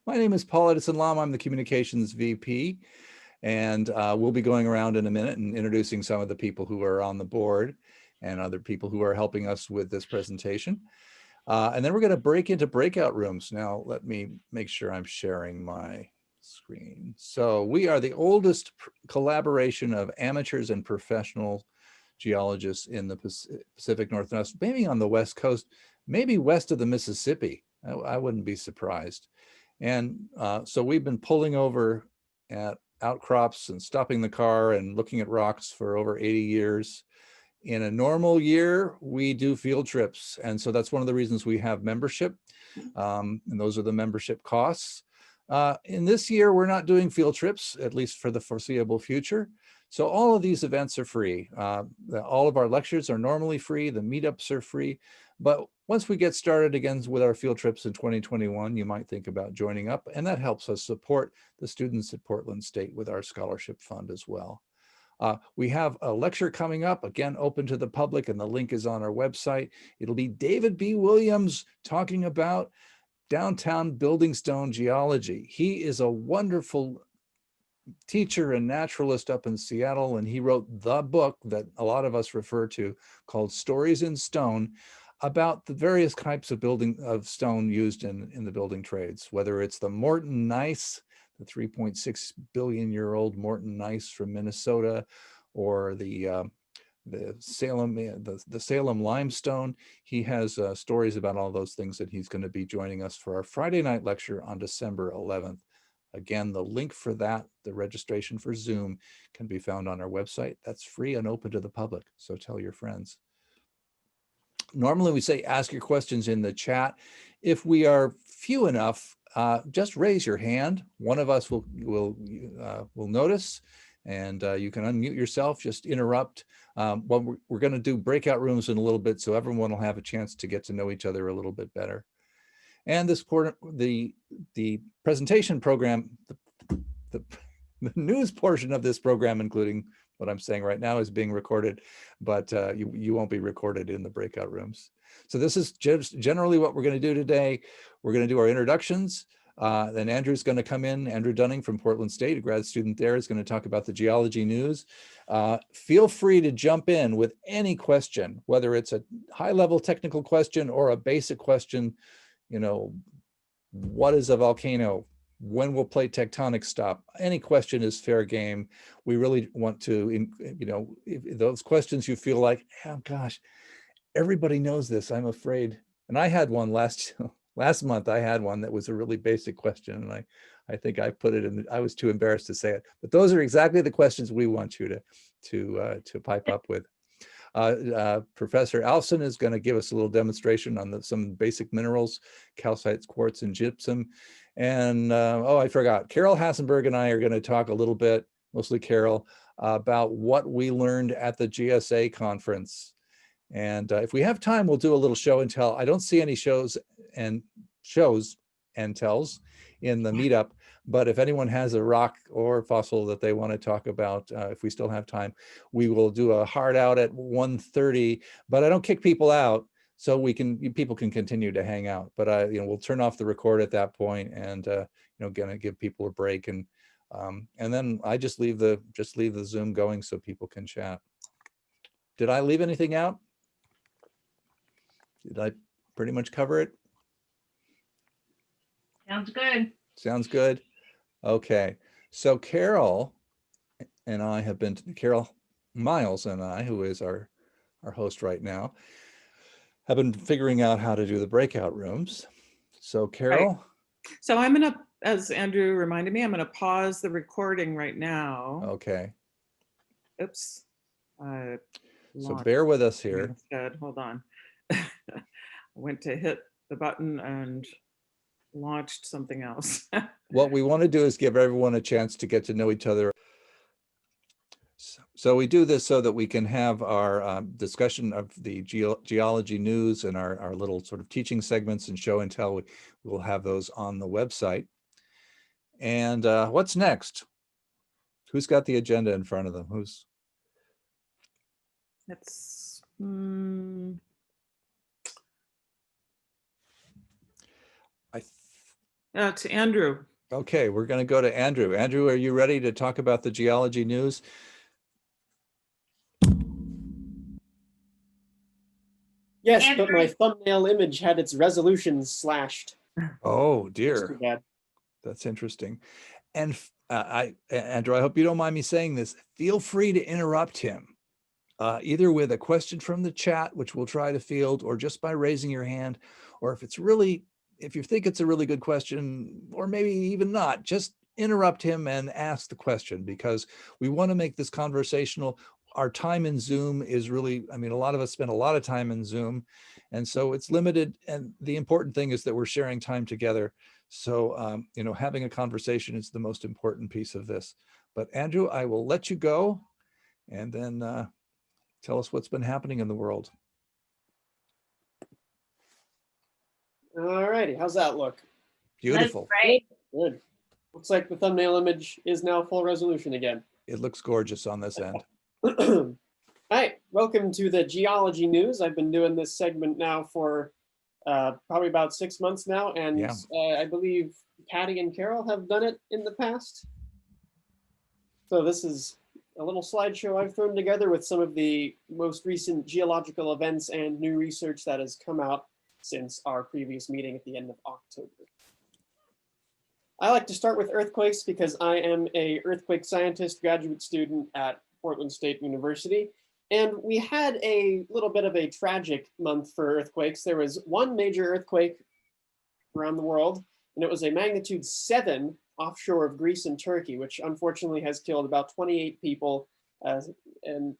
My name is Paul Edison Lam. I'm the Communications VP, and we'll be going around in a minute and introducing some of the people who are on the board and other people who are helping us with this presentation. And then we're going to break into breakout rooms. Now, let me make sure I'm sharing my screen. So we are the oldest collaboration of amateurs and professional geologists in the Pacific Northwest, maybe on the West Coast, maybe west of the Mississippi. I wouldn't be surprised. And so we've been pulling over at outcrops and stopping the car and looking at rocks for over 80 years. In a normal year, we do field trips. And so that's one of the reasons we have membership. And those are the membership costs. In this year, we're not doing field trips, at least for the foreseeable future. So all of these events are free. All of our lectures are normally free. The meetups are free. But once we get started again with our field trips in 2021, you might think about joining up. And that helps us support the students at Portland State with our scholarship fund as well. We have a lecture coming up, again, open to the public, and the link is on our website. It'll be David B. Williams talking about downtown building stone geology. He is a wonderful teacher and naturalist up in Seattle, and he wrote the book that a lot of us refer to called Stories in Stone, about the various types of stone used in the building trades, whether it's the Morton gneiss, the 3.6 billion year old Morton gneiss from Minnesota, or the Salem limestone. He has stories about all those things, that he's going to be joining us for our Friday night lecture on December 11th. Again, the link for that, the registration for Zoom, can be found on our website. That's free and open to the public, so tell your friends. Normally we say ask your questions in the chat. If we are few enough, just raise your hand. One of us will notice, and you can unmute yourself, just interrupt. Well, we're going to do breakout rooms in a little bit, so everyone will have a chance to get to know each other a little bit better. And the presentation program, the news portion of this program, including what I'm saying right now, is being recorded, but you won't be recorded in the breakout rooms. So this is just generally what we're going to do today. We're going to do our introductions. Then Andrew's going to come in. Andrew Dunning from Portland State, a grad student there, is going to talk about the geology news. Feel free to jump in with any question, whether it's a high-level technical question or a basic question. You know, what is a volcano? When will plate tectonics stop? Any question is fair game. We really want to, you know, if those questions you feel like, oh gosh, everybody knows this, I'm afraid. And I had one last month. I had one that was a really basic question, and I think I put it in. I was too embarrassed to say it. But those are exactly the questions we want you to pipe up with. Professor Alson is going to give us a little demonstration on some basic minerals, calcite, quartz, and gypsum. And oh, I forgot, Carol Hassenberg and I are going to talk a little bit, mostly Carol, about what we learned at the GSA conference. And if we have time, we'll do a little show and tell. I don't see any shows and tells in the meetup, but if anyone has a rock or fossil that they want to talk about, if we still have time, we will do a hard out at 1:30, but I don't kick people out, so people can continue to hang out. But you know, we'll turn off the record at that point, and you know, gonna give people a break, and then I just leave the Zoom going so people can chat. Did I leave anything out? Did I pretty much cover it? Sounds good. Sounds good. Okay, so Carol Miles and I, who is our host right now, have been figuring out how to do the breakout rooms. So Carol. Right. So I'm gonna, as Andrew reminded me, I'm gonna pause the recording right now. Okay. Oops. So bear with us here. Instead, hold on. I went to hit the button and launched something else. What we want to do is give everyone a chance to get to know each other. So we do this so that we can have our discussion of the geology news and our little sort of teaching segments and show and tell. We'll have those on the website. And what's next? Who's got the agenda in front of them? Who's? It's To Andrew. Okay, we're going to go to Andrew. Andrew, are you ready to talk about the geology news? Yes, but my thumbnail image had its resolution slashed. Oh That's too dear, bad. that's interesting. And Andrew, I hope you don't mind me saying this. Feel free to interrupt him, either with a question from the chat, which we'll try to field, or just by raising your hand. Or if you think it's a really good question, or maybe even not, just interrupt him and ask the question, because we want to make this conversational. Our time in Zoom is really, I mean, a lot of us spend a lot of time in Zoom, and so it's limited. And the important thing is that we're sharing time together. So, having a conversation is the most important piece of this. But Andrew, I will let you go, and then tell us what's been happening in the world. All righty, how's that look? Beautiful. Right. Good. Looks like the thumbnail image is now full resolution again. It looks gorgeous on this end. All right, welcome to the geology news. I've been doing this segment now for probably about 6 months now, and Yeah. I believe Patty and Carol have done it in the past. So this is a little slideshow I've thrown together with some of the most recent geological events and new research that has come out since our previous meeting at the end of October. I like to start with earthquakes because I am a earthquake scientist graduate student at Portland State University. And we had a little bit of a tragic month for earthquakes. There was one major earthquake around the world, and it was a magnitude 7 offshore of Greece and Turkey, which unfortunately has killed about 28 people and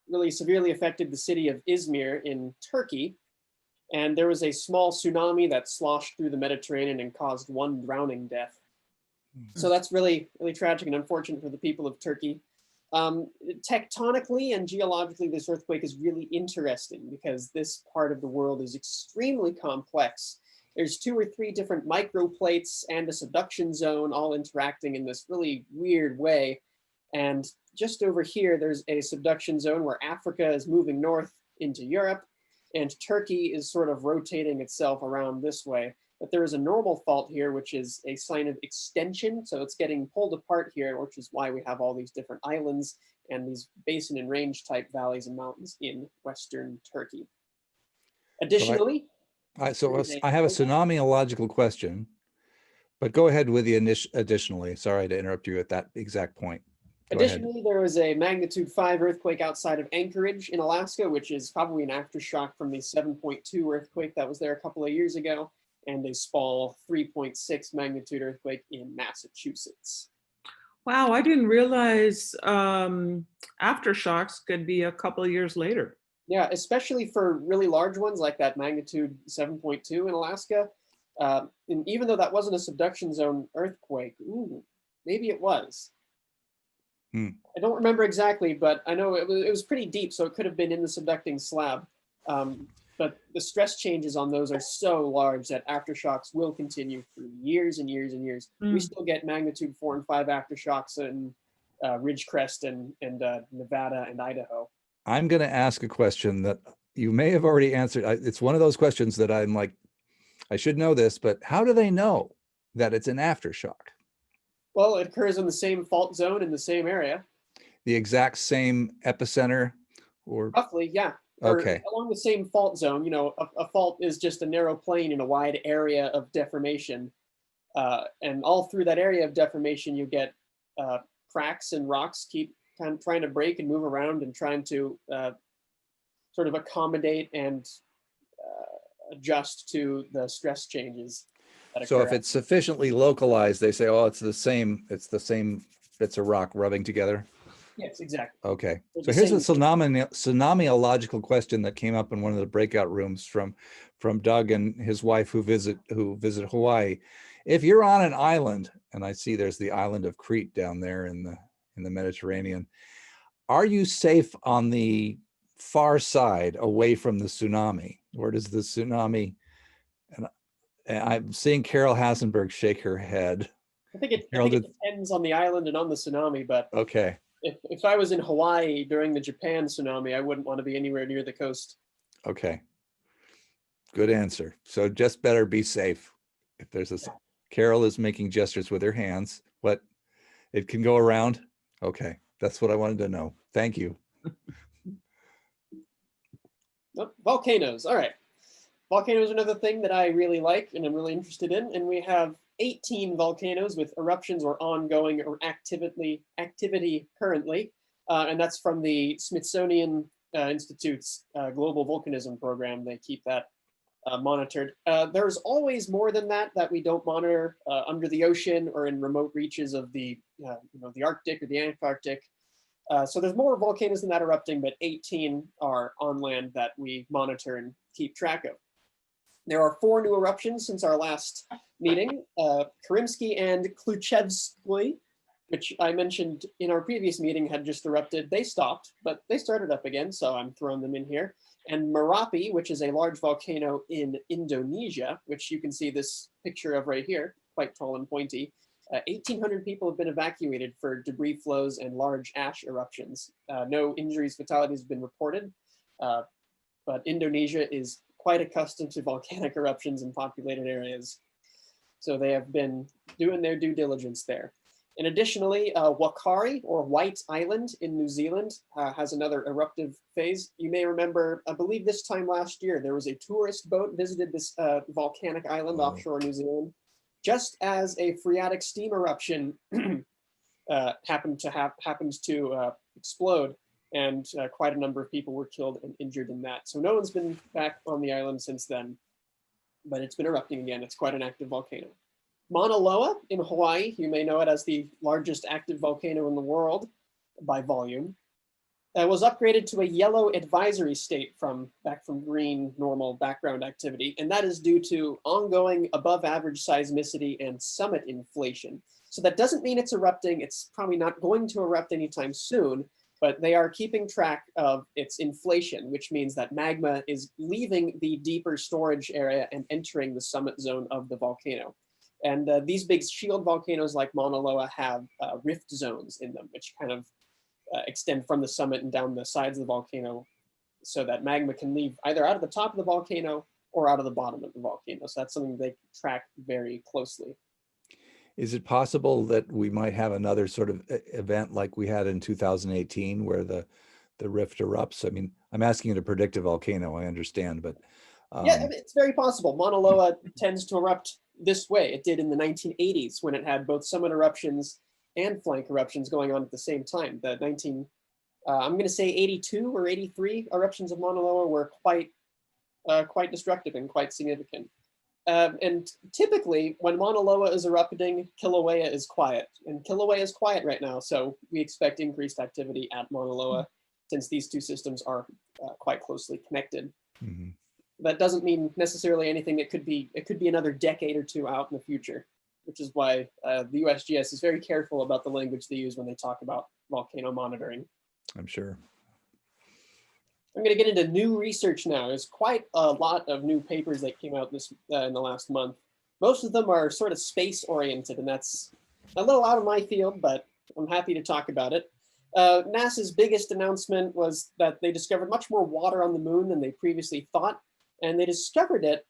really severely affected the city of Izmir in Turkey. And there was a small tsunami that sloshed through the Mediterranean and caused 1 drowning death. So that's really, really tragic and unfortunate for the people of Turkey. Tectonically and geologically, this earthquake is really interesting because this part of the world is extremely complex. There's 2 or 3 different microplates and a subduction zone all interacting in this really weird way. And just over here, there's a subduction zone where Africa is moving north into Europe, and Turkey is sort of rotating itself around this way. But there is a normal fault here, which is a sign of extension. So it's getting pulled apart here, which is why we have all these different islands and these basin and range type valleys and mountains in Western Turkey. Additionally, So I have a tsunamiological question, but go ahead with the additionally. Sorry to interrupt you at that exact point. Additionally, there was a magnitude 5 earthquake outside of Anchorage in Alaska, which is probably an aftershock from the 7.2 earthquake that was there a couple of years ago, and a small 3.6 magnitude earthquake in Massachusetts. Wow, I didn't realize aftershocks could be a couple of years later. Yeah, especially for really large ones like that magnitude 7.2 in Alaska. And even though that wasn't a subduction zone earthquake, maybe it was. I don't remember exactly, but I know it was pretty deep, so it could have been in the subducting slab. But the stress changes on those are so large that aftershocks will continue for years and years and years. We still get magnitude 4 and 5 aftershocks in Ridgecrest and Nevada and Idaho. I'm going to ask a question that you may have already answered. It's one of those questions that I'm like, I should know this, but how do they know that it's an aftershock? Well, it occurs in the same fault zone in the same area. The exact same epicenter, or roughly, yeah. Or okay, along the same fault zone. You know, a fault is just a narrow plane in a wide area of deformation, and all through that area of deformation, you get cracks and rocks keep kind of trying to break and move around and trying to sort of accommodate and adjust to the stress changes. So if it's sufficiently localized, they say, oh, it's the same bits of rock rubbing together. Yes, exactly. Okay. So here's a tsunamiological question that came up in one of the breakout rooms from Doug and his wife who visit Hawaii. If you're on an island, and I see there's the island of Crete down there in the Mediterranean, are you safe on the far side away from the tsunami? Or does the tsunami, and I'm seeing Carol Hasenberg shake her head. I think it depends on the island and on the tsunami, but okay. If I was in Hawaii during the Japan tsunami, I wouldn't want to be anywhere near the coast. Okay. Good answer. So just better be safe if there's a. Carol is making gestures with her hands. What? It can go around? Okay, that's what I wanted to know. Thank you. Oh, volcanoes. All right. Volcanoes are another thing that I really like and I'm really interested in. And we have 18 volcanoes with eruptions or ongoing or activity currently. And that's from the Smithsonian Institute's Global Volcanism program. They keep that monitored. There's always more than that that we don't monitor under the ocean or in remote reaches of the, the Arctic or the Antarctic. So there's more volcanoes than that erupting, but 18 are on land that we monitor and keep track of. There are 4 new eruptions since our last meeting. Karimsky and Kluchevskoy, which I mentioned in our previous meeting, had just erupted. They stopped, but they started up again, so I'm throwing them in here. And Merapi, which is a large volcano in Indonesia, which you can see this picture of right here, quite tall and pointy. 1,800 people have been evacuated for debris flows and large ash eruptions. No injuries, fatalities have been reported, but Indonesia is quite accustomed to volcanic eruptions in populated areas. So they have been doing their due diligence there. And additionally, Wakari, or White Island in New Zealand, has another eruptive phase. You may remember, I believe this time last year, there was a tourist boat visited this volcanic island offshore New Zealand, just as a phreatic steam eruption happened to explode, and quite a number of people were killed and injured in that. So no one's been back on the island since then, but it's been erupting again. It's quite an active volcano. Mauna Loa in Hawaii, you may know it as the largest active volcano in the world by volume, was upgraded to a yellow advisory state back from green normal background activity. And that is due to ongoing above average seismicity and summit inflation. So that doesn't mean it's erupting. It's probably not going to erupt anytime soon, but they are keeping track of its inflation, which means that magma is leaving the deeper storage area and entering the summit zone of the volcano. And these big shield volcanoes like Mauna Loa have rift zones in them, which kind of extend from the summit and down the sides of the volcano so that magma can leave either out of the top of the volcano or out of the bottom of the volcano. So that's something they track very closely. Is it possible that we might have another sort of event like we had in 2018 where the rift erupts? I mean, I'm asking you to predict a volcano, I understand, but yeah, it's very possible. Mauna Loa tends to erupt this way. It did in the 1980s when it had both summit eruptions and flank eruptions going on at the same time. The I'm going to say 82 or 83 eruptions of Mauna Loa were quite destructive and quite significant. And typically, when Mauna Loa is erupting, Kilauea is quiet. And Kilauea is quiet right now, so we expect increased activity at Mauna Loa since these two systems are quite closely connected. Mm-hmm. That doesn't mean necessarily anything. It could be another decade or two out in the future, which is why the USGS is very careful about the language they use when they talk about volcano monitoring. I'm sure. I'm going to get into new research now. There's quite a lot of new papers that came out in the last month. Most of them are sort of space oriented, and that's a little out of my field, but I'm happy to talk about it. NASA's biggest announcement was that they discovered much more water on the moon than they previously thought, and they discovered it,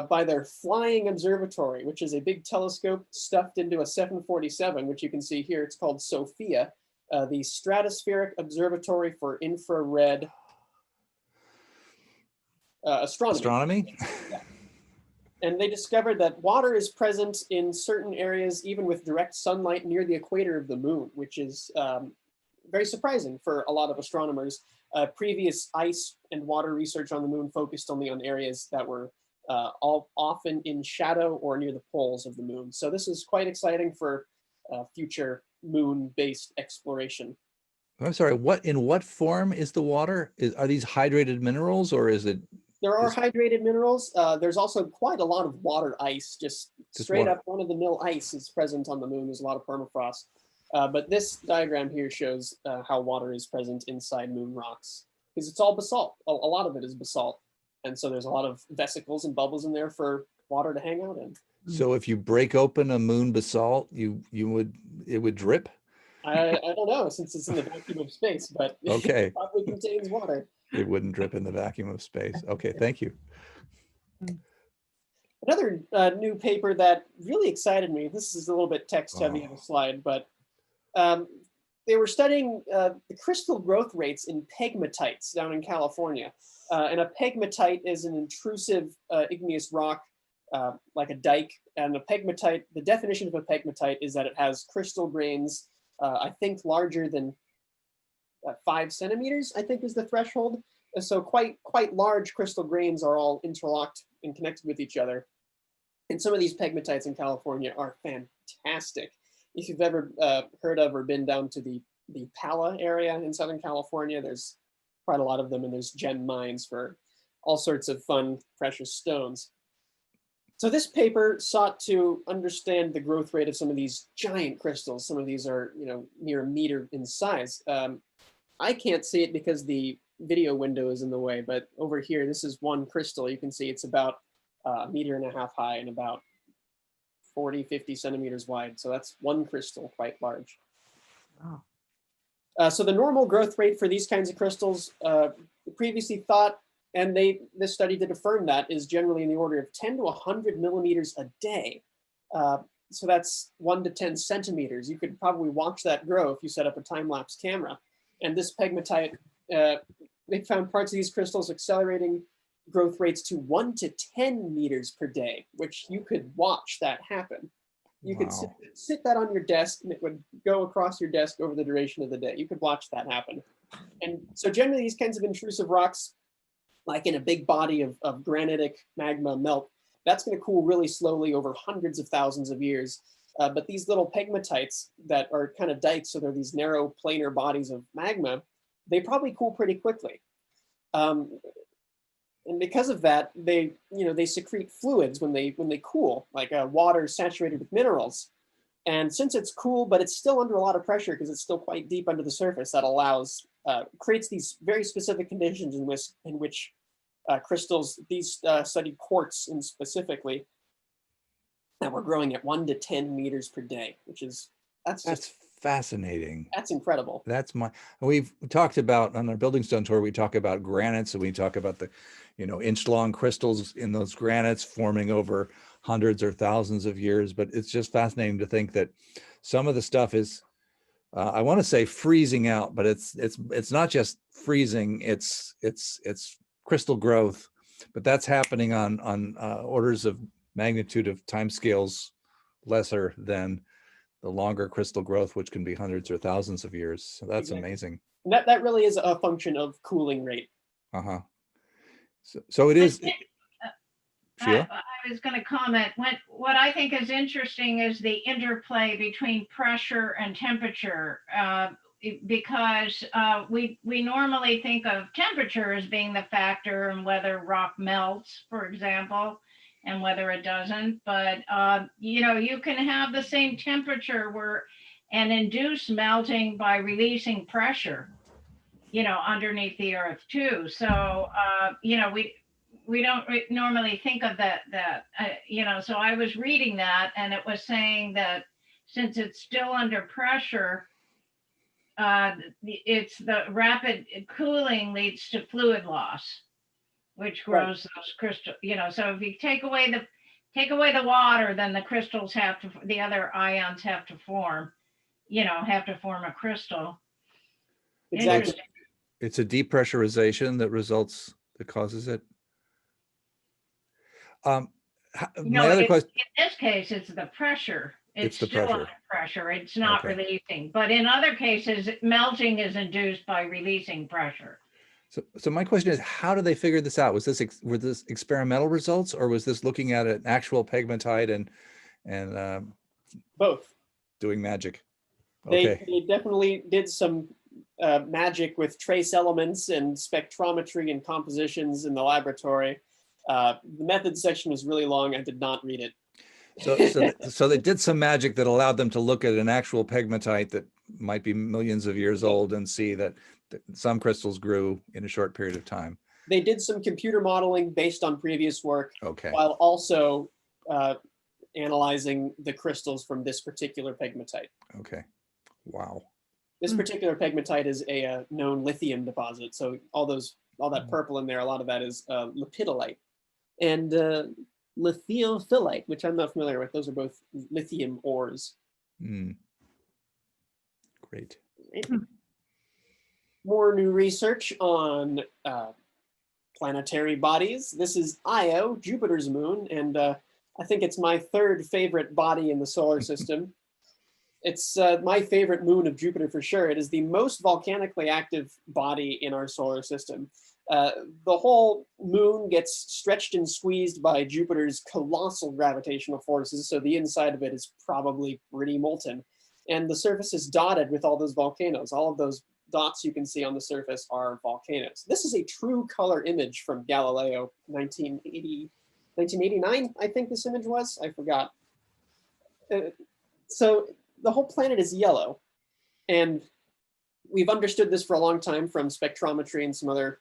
by their flying observatory, which is a big telescope stuffed into a 747, which you can see here. It's called SOFIA. The Stratospheric Observatory for Infrared Astronomy. Yeah. And they discovered that water is present in certain areas, even with direct sunlight near the equator of the moon, which is very surprising for a lot of astronomers. Previous ice and water research on the moon focused only on areas that were all often in shadow or near the poles of the moon. So this is quite exciting for future moon-based exploration. I'm sorry, in what form is the water? Are these hydrated minerals or is it? There are hydrated minerals. There's also quite a lot of water ice, just straight water. up run-of-the-mill ice is present on the moon. There's a lot of permafrost. But this diagram here shows how water is present inside moon rocks, because it's all basalt. A lot of it is basalt. And so there's a lot of vesicles and bubbles in there for water to hang out in. So if you break open a moon basalt, it would drip? I don't know, since it's in the vacuum of space, but Okay. It probably contains water. It wouldn't drip in the vacuum of space. Okay, thank you. Another new paper that really excited me, this is a little bit text heavy of a slide, but they were studying the crystal growth rates in pegmatites down in California. And a pegmatite is an intrusive igneous rock, like a dike. And a pegmatite, the definition of a pegmatite is that it has crystal grains, I think larger than 5 centimeters, I think is the threshold. And so quite large crystal grains are all interlocked and connected with each other. And some of these pegmatites in California are fantastic. If you've ever heard of or been down to the Pala area in Southern California, there's quite a lot of them, and there's gem mines for all sorts of fun precious stones. So this paper sought to understand the growth rate of some of these giant crystals. Some of these are, near a meter in size. I can't see it because the video window is in the way, but over here, this is one crystal. You can see it's about 1.5 meters high and about 40, 50 centimeters wide. So that's one crystal, quite large. Wow. So the normal growth rate for these kinds of crystals, previously thought, and this study did affirm that, is generally in the order of 10 to 100 millimeters a day. So that's 1 to 10 centimeters. You could probably watch that grow if you set up a time-lapse camera. And this pegmatite, they found parts of these crystals accelerating growth rates to 1 to 10 meters per day, which you could watch that happen. You could sit that on your desk and it would go across your desk over the duration of the day. You could watch that happen. And so generally these kinds of intrusive rocks, like in a big body of granitic magma melt, that's going to cool really slowly over hundreds of thousands of years. But these little pegmatites that are kind of dikes, so they're these narrow planar bodies of magma, they probably cool pretty quickly. And because of that, they secrete fluids when they cool, like water saturated with minerals. And since it's cool, but it's still under a lot of pressure because it's still quite deep under the surface, that creates these very specific conditions in which crystals, these studied quartz in specifically, that were growing at 1 to 10 meters per day, which is, that's fascinating. That's incredible. We've talked about on our building stone tour, we talk about granites, and we talk about the, inch long crystals in those granites forming over hundreds or thousands of years. But it's just fascinating to think that some of the stuff is, I want to say freezing out, but it's not just freezing, it's crystal growth, but that's happening on orders of magnitude of timescales lesser than the longer crystal growth, which can be hundreds or thousands of years. So that's amazing. And that really is a function of cooling rate. So it is. Sheila? I was going to comment. What I think is interesting is the interplay between pressure and temperature, because we normally think of temperature as being the factor in whether rock melts, for example, and whether it doesn't. But you can have the same temperature and induce melting by releasing pressure, underneath the earth too. So we don't normally think of that. So I was reading that, and it was saying that since it's still under pressure, it's the rapid cooling leads to fluid loss, which grows those crystals. So if you take away the water, then the other ions have to form a crystal. Exactly. It's a depressurization that causes it. My other question. In this case, it's the pressure. It's the still pressure. under pressure. It's not releasing. But in other cases, melting is induced by releasing pressure. So my question is, how do they figure this out? Were this experimental results, or was this looking at an actual pegmatite and both doing magic? They definitely did some magic with trace elements and spectrometry and compositions in the laboratory. The method section was really long. I did not read it. So they did some magic that allowed them to look at an actual pegmatite that might be millions of years old and see that some crystals grew in a short period of time. They did some computer modeling based on previous work, Okay, while also analyzing the crystals from this particular pegmatite. Okay, wow. This particular pegmatite is a known lithium deposit. So all that purple in there, a lot of that is lepidolite. And lithiophyllite, which I'm not familiar with. Those are both lithium ores. Great. Right? More new research on planetary bodies. This is Io, Jupiter's moon, and I think it's my third favorite body in the solar system. It's my favorite moon of Jupiter for sure. It is the most volcanically active body in our solar system. The whole moon gets stretched and squeezed by Jupiter's colossal gravitational forces, so the inside of it is probably pretty molten. And the surface is dotted with all those volcanoes. All of those dots you can see on the surface are volcanoes. This is a true color image from Galileo 1989, I think this image was. I forgot. So the whole planet is yellow. And we've understood this for a long time from spectrometry and some other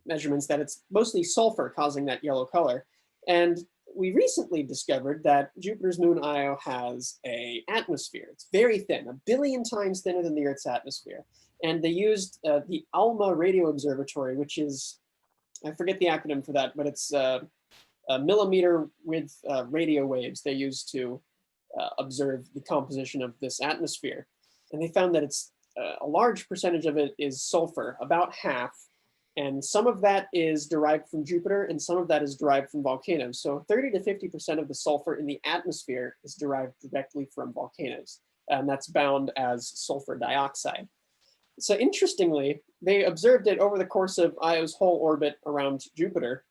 measurements that it's mostly sulfur causing that yellow color. And we recently discovered that Jupiter's moon Io has an atmosphere. It's very thin, 1 billion times thinner than the Earth's atmosphere. And they used the ALMA radio observatory, which is, I forget the acronym for that, but it's a millimeter with radio waves they use to observe the composition of this atmosphere. And they found that it's a large percentage of it is sulfur, about half. And some of that is derived from Jupiter and some of that is derived from volcanoes. So 30 to 50% of the sulfur in the atmosphere is derived directly from volcanoes. And that's bound as sulfur dioxide. So interestingly, they observed it over the course of Io's whole orbit around Jupiter.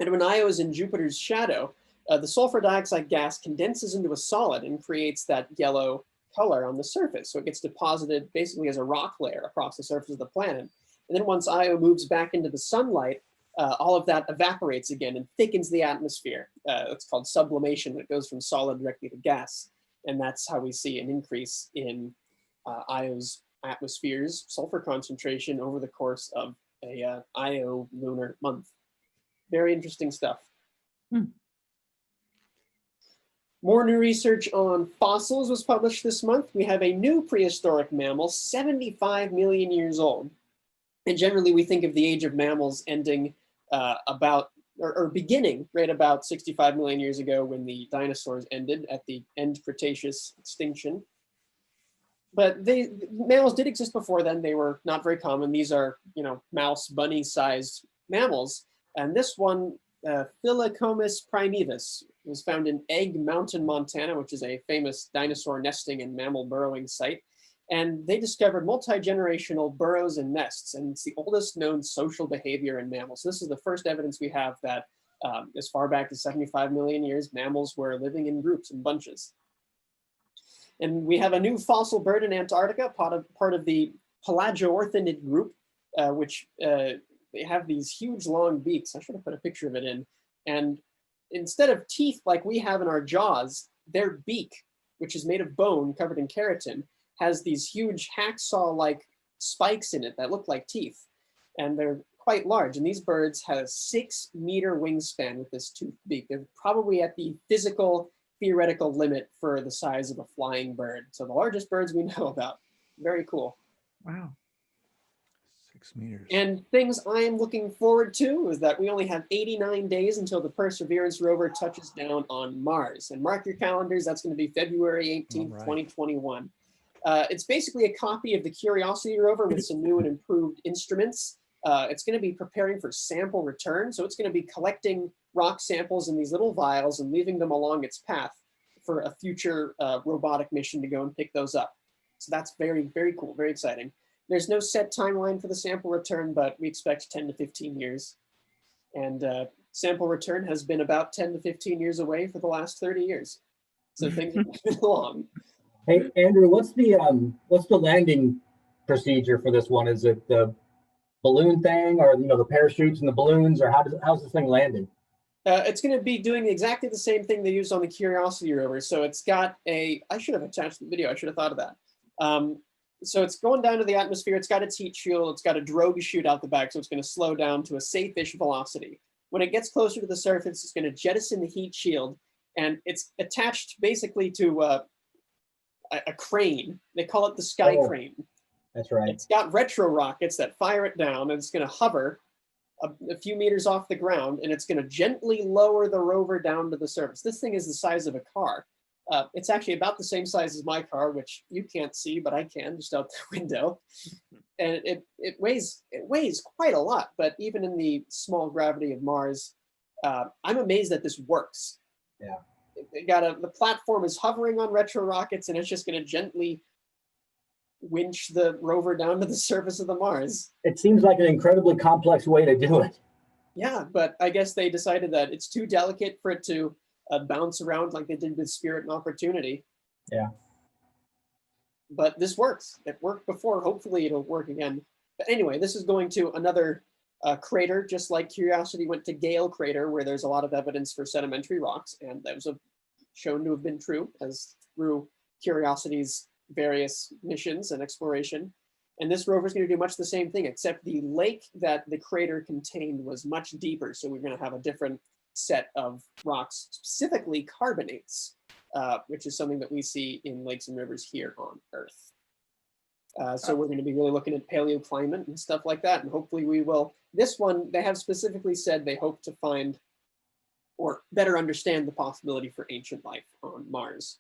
And when Io is in Jupiter's shadow, the sulfur dioxide gas condenses into a solid and creates that yellow color on the surface. So it gets deposited basically as a rock layer across the surface of the planet. And then once Io moves back into the sunlight, all of that evaporates again and thickens the atmosphere. It's called sublimation. It goes from solid directly to gas. And that's how we see an increase in Io's atmosphere's sulfur concentration over the course of a Io lunar month. Very interesting stuff. More new research on fossils was published this month. We have a new prehistoric mammal, 75 million years old. And generally, we think of the age of mammals ending beginning right about 65 million years ago when the dinosaurs ended at the end Cretaceous extinction. But mammals did exist before then. They were not very common. These are, mouse, bunny-sized mammals. And this one, Philocomus primeval, was found in Egg Mountain, Montana, which is a famous dinosaur nesting and mammal burrowing site. And they discovered multi-generational burrows and nests, and it's the oldest known social behavior in mammals. So this is the first evidence we have that as far back as 75 million years, mammals were living in groups and bunches. And we have a new fossil bird in Antarctica, part of the Pelagoorthynid group, which they have these huge long beaks. I should have put a picture of it in. And instead of teeth like we have in our jaws, their beak, which is made of bone covered in keratin, has these huge hacksaw-like spikes in it that look like teeth. And they're quite large. And these birds have a 6-meter wingspan with this toothed beak. They're probably at the theoretical limit for the size of a flying bird. So the largest birds we know about. Very cool. Wow. 6 meters. And things I'm looking forward to is that we only have 89 days until the Perseverance rover touches down on Mars. And mark your calendars, that's going to be February 18th, 2021. It's basically a copy of the Curiosity rover with some new and improved instruments. It's going to be preparing for sample return. So it's going to be collecting rock samples in these little vials and leaving them along its path for a future robotic mission to go and pick those up. So that's very, very cool, very exciting. There's no set timeline for the sample return, but we expect 10 to 15 years. And sample return has been about 10 to 15 years away for the last 30 years. So things are moving along. Hey, Andrew, what's the landing procedure for this one? Is it the balloon thing, or the parachutes and the balloons, or how's this thing landing? It's going to be doing exactly the same thing they used on the Curiosity rover. So it's got I should have attached the video. I should have thought of that. So it's going down to the atmosphere. It's got its heat shield. It's got a drogue chute out the back. So it's going to slow down to a safe-ish velocity. When it gets closer to the surface, it's going to jettison the heat shield. And it's attached basically to a crane. They call it the sky crane. That's right. It's got retro rockets that fire it down, and it's going to hover a few meters off the ground, and it's going to gently lower the rover down to the surface. This thing is the size of a car. It's actually about the same size as my car, which you can't see, but I can just out the window. And it weighs quite a lot. But even in the small gravity of Mars, I'm amazed that this works. Yeah. The platform is hovering on retro rockets, and it's just going to gently winch the rover down to the surface of the Mars. It seems like an incredibly complex way to do it. Yeah, but I guess they decided that it's too delicate for it to bounce around like they did with Spirit and Opportunity. Yeah. But this works. It worked before. Hopefully it'll work again. But anyway, this is going to another crater, just like Curiosity went to Gale Crater, where there's a lot of evidence for sedimentary rocks, and that was shown to have been true as through Curiosity's various missions and exploration. And this rover is going to do much the same thing, except the lake that the crater contained was much deeper. So we're going to have a different set of rocks, specifically carbonates, which is something that we see in lakes and rivers here on Earth. So we're going to be really looking at paleoclimate and stuff like that. And hopefully we will. This one, they have specifically said they hope to find or better understand the possibility for ancient life on Mars.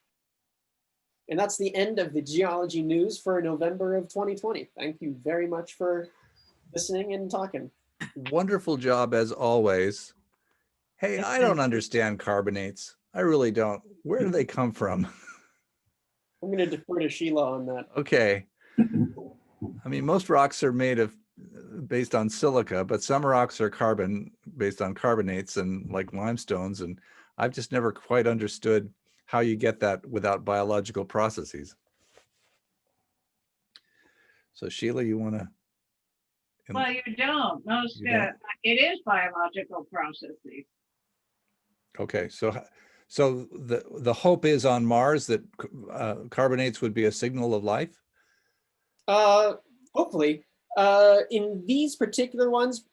And that's the end of the geology news for November of 2020. Thank you very much for listening and talking. Wonderful job as always. Hey, I don't understand carbonates. I really don't. Where do they come from? I'm going to defer to Sheila on that. Okay. I mean, most rocks are made of based on silica, but some rocks are carbon based on carbonates and like limestones. And I've just never quite understood how you get that without biological processes. So Sheila, you want to? Well, you don't. Most, it is biological processes. Okay, so the hope is on Mars that carbonates would be a signal of life? Hopefully. In these particular ones,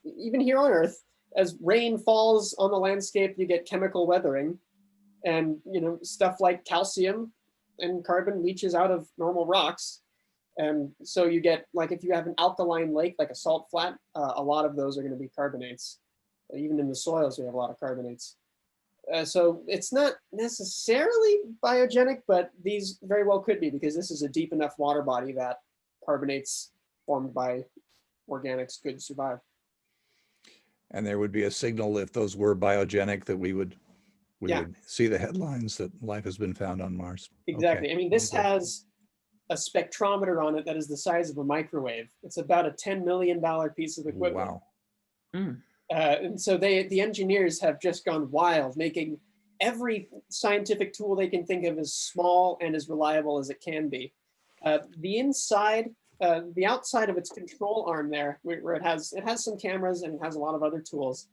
even here on Earth, as rain falls on the landscape, you get chemical weathering. And stuff like calcium and carbon leaches out of normal rocks. And so you get, like, if you have an alkaline lake, like a salt flat, a lot of those are going to be carbonates. Even in the soils, we have a lot of carbonates. So it's not necessarily biogenic, but these very well could be, because this is a deep enough water body that carbonates formed by organics could survive. And there would be a signal if those were biogenic that we would see the headlines that life has been found on Mars. Exactly. Okay. I mean, this has a spectrometer on it that is the size of a microwave. It's about a $10 million piece of equipment. Wow. And so the engineers have just gone wild, making every scientific tool they can think of as small and as reliable as it can be. The outside of its control arm there, where it has some cameras and it has a lot of other tools.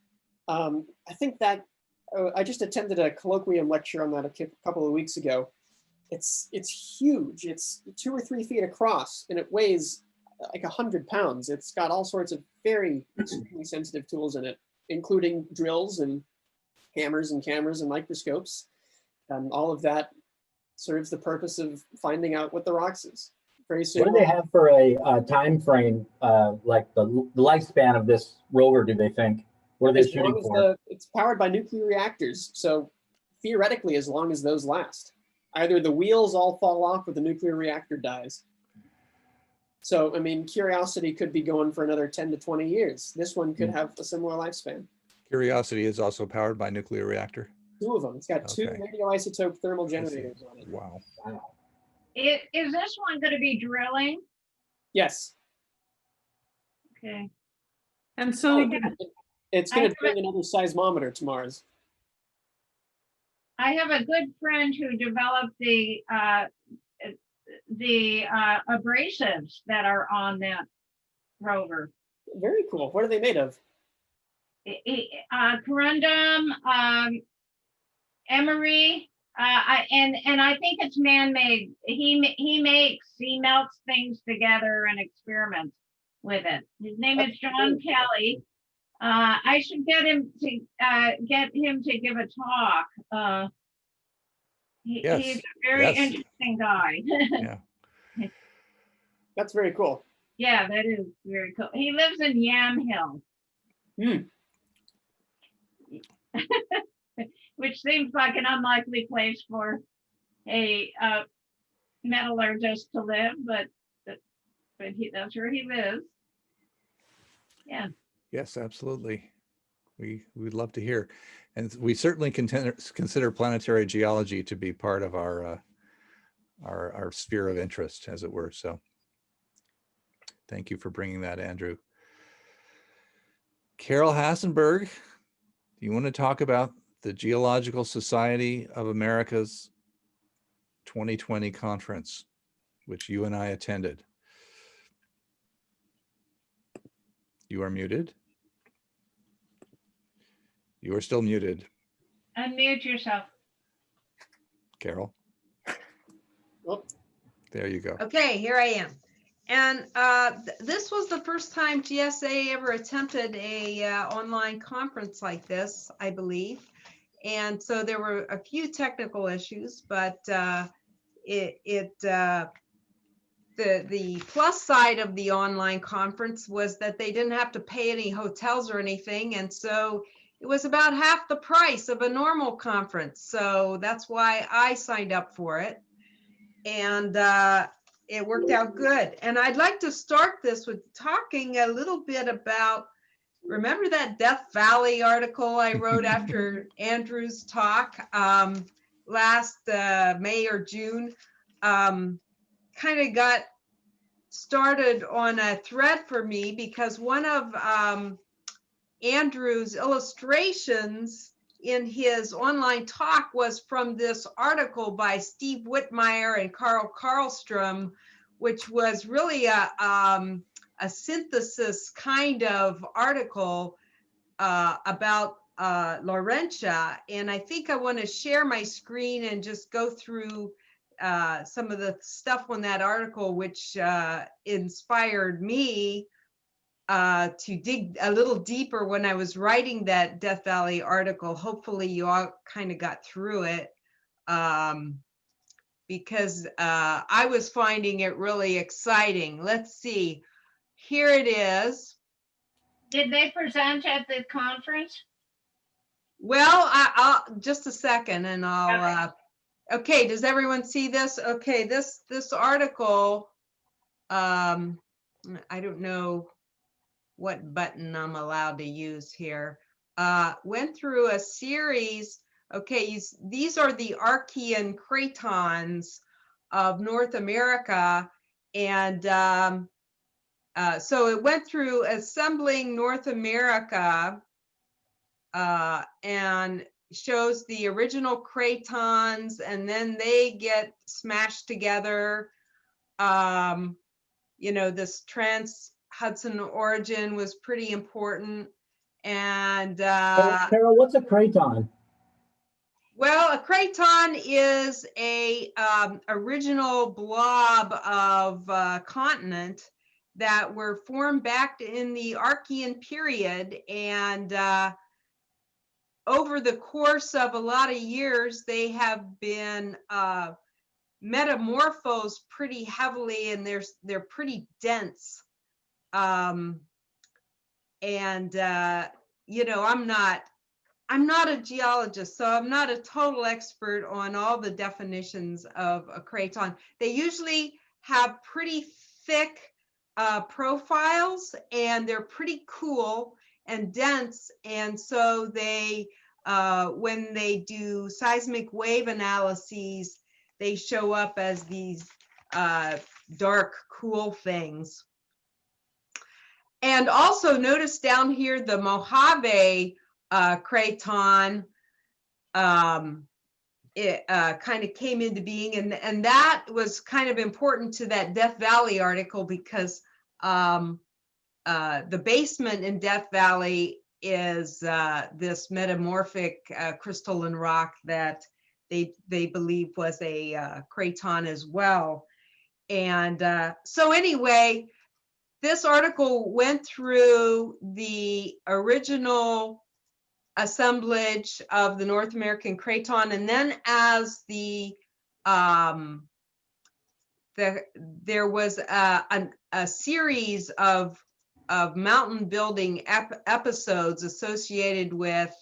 I think that I just attended a colloquium lecture on that a couple of weeks ago. It's huge. It's 2 or 3 feet across, and it weighs like 100 pounds. It's got all sorts of very extremely sensitive tools in it, including drills and hammers and cameras and microscopes. And all of that serves the purpose of finding out what the rocks is. Very soon. What do they have for a time frame, like the lifespan of this rover, do they think? What are they shooting for? It's powered by nuclear reactors. So theoretically, as long as those last. Either the wheels all fall off or the nuclear reactor dies. So, I mean, Curiosity could be going for another 10 to 20 years. This one could have a similar lifespan. Curiosity is also powered by nuclear reactor. 2 of them. It's got 2 radioisotope thermal generators on it. Wow. Is this one going to be drilling? Yes. Okay. And so it's going to bring another seismometer to Mars. I have a good friend who developed the abrasives that are on that rover. Very cool. What are they made of? Corundum, emery, and I think it's man-made. He melts things together and experiments with it. His name is John Kelly. I should get him to give a talk. He's a very interesting guy. Yeah. That's very cool. Yeah, that is very cool. He lives in Yam Hill. Which seems like an unlikely place for a metallurgist to live, but that's where he lives. Yeah. Yes, absolutely. We'd love to hear. And we certainly consider planetary geology to be part of our sphere of interest, as it were. So thank you for bringing that, Andrew. Carol Hassenberg, do you want to talk about the Geological Society of America's 2020 conference, which you and I attended? You are muted. You are still muted. Unmute yourself. Carol. Oh, There you go. Okay, here I am. And this was the first time GSA ever attempted a online conference like this, I believe. And so there were a few technical issues, but the plus side of the online conference was that they didn't have to pay any hotels or anything. And so it was about half the price of a normal conference. So that's why I signed up for it. And it worked out good. And I'd like to start this with talking a little bit about, remember that Death Valley article I wrote after Andrew's talk last May or June? Kind of got started on a thread for me because one of Andrew's illustrations in his online talk was from this article by Steve Whitmire and Carl Karlstrom, which was really a synthesis kind of article about Laurentia. And I think I want to share my screen and just go through some of the stuff on that article, which inspired me to dig a little deeper when I was writing that Death Valley article. Hopefully you all kind of got through it because I was finding it really exciting. Let's see, here it is. Did they present at the conference? Well, I'll just a second and I'll, okay, does everyone see this? Okay, this article, I don't know what button I'm allowed to use here, went through a series. Okay, these are the Archean cratons of North America. And so it went through assembling North America and shows the original cratons, and then they get smashed together. You know, this Trans-Hudson origin was pretty important. And Carol, what's a craton? well, a craton is a original blob of continent that were formed back in the Archean period, and over the course of a lot of years, they have been metamorphosed pretty heavily, and they're pretty dense. And you know, I'm not a geologist, so I'm not a total expert on all the definitions of a craton. They usually have pretty thick profiles, and they're pretty cool and dense. And so they, when they do seismic wave analyses, they show up as these dark, cool things. And also notice down here, the Mojave craton, it kind of came into being, and that was kind of important to that Death Valley article because the basement in Death Valley is this metamorphic crystalline rock that they believe was a craton as well. And so anyway, this article went through the original assemblage of the North American craton, and then as there was a series of mountain building episodes associated with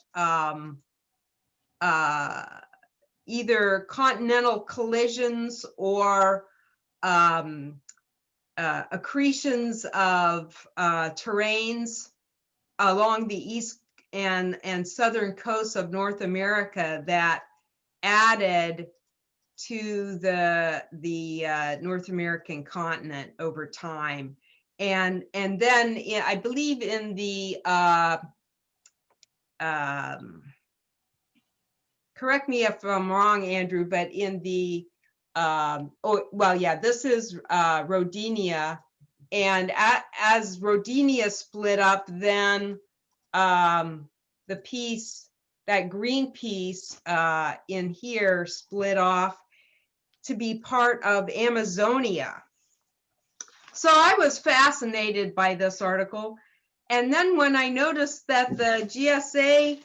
either continental collisions or accretions of terrains along the east and southern coasts of North America that added to the North American continent over time. And then I believe in the correct me if I'm wrong, Andrew, but in the this is Rodinia, and as Rodinia split up, then the piece, that green piece in here, split off to be part of Amazonia. So I was fascinated by this article. And then when I noticed that the GSA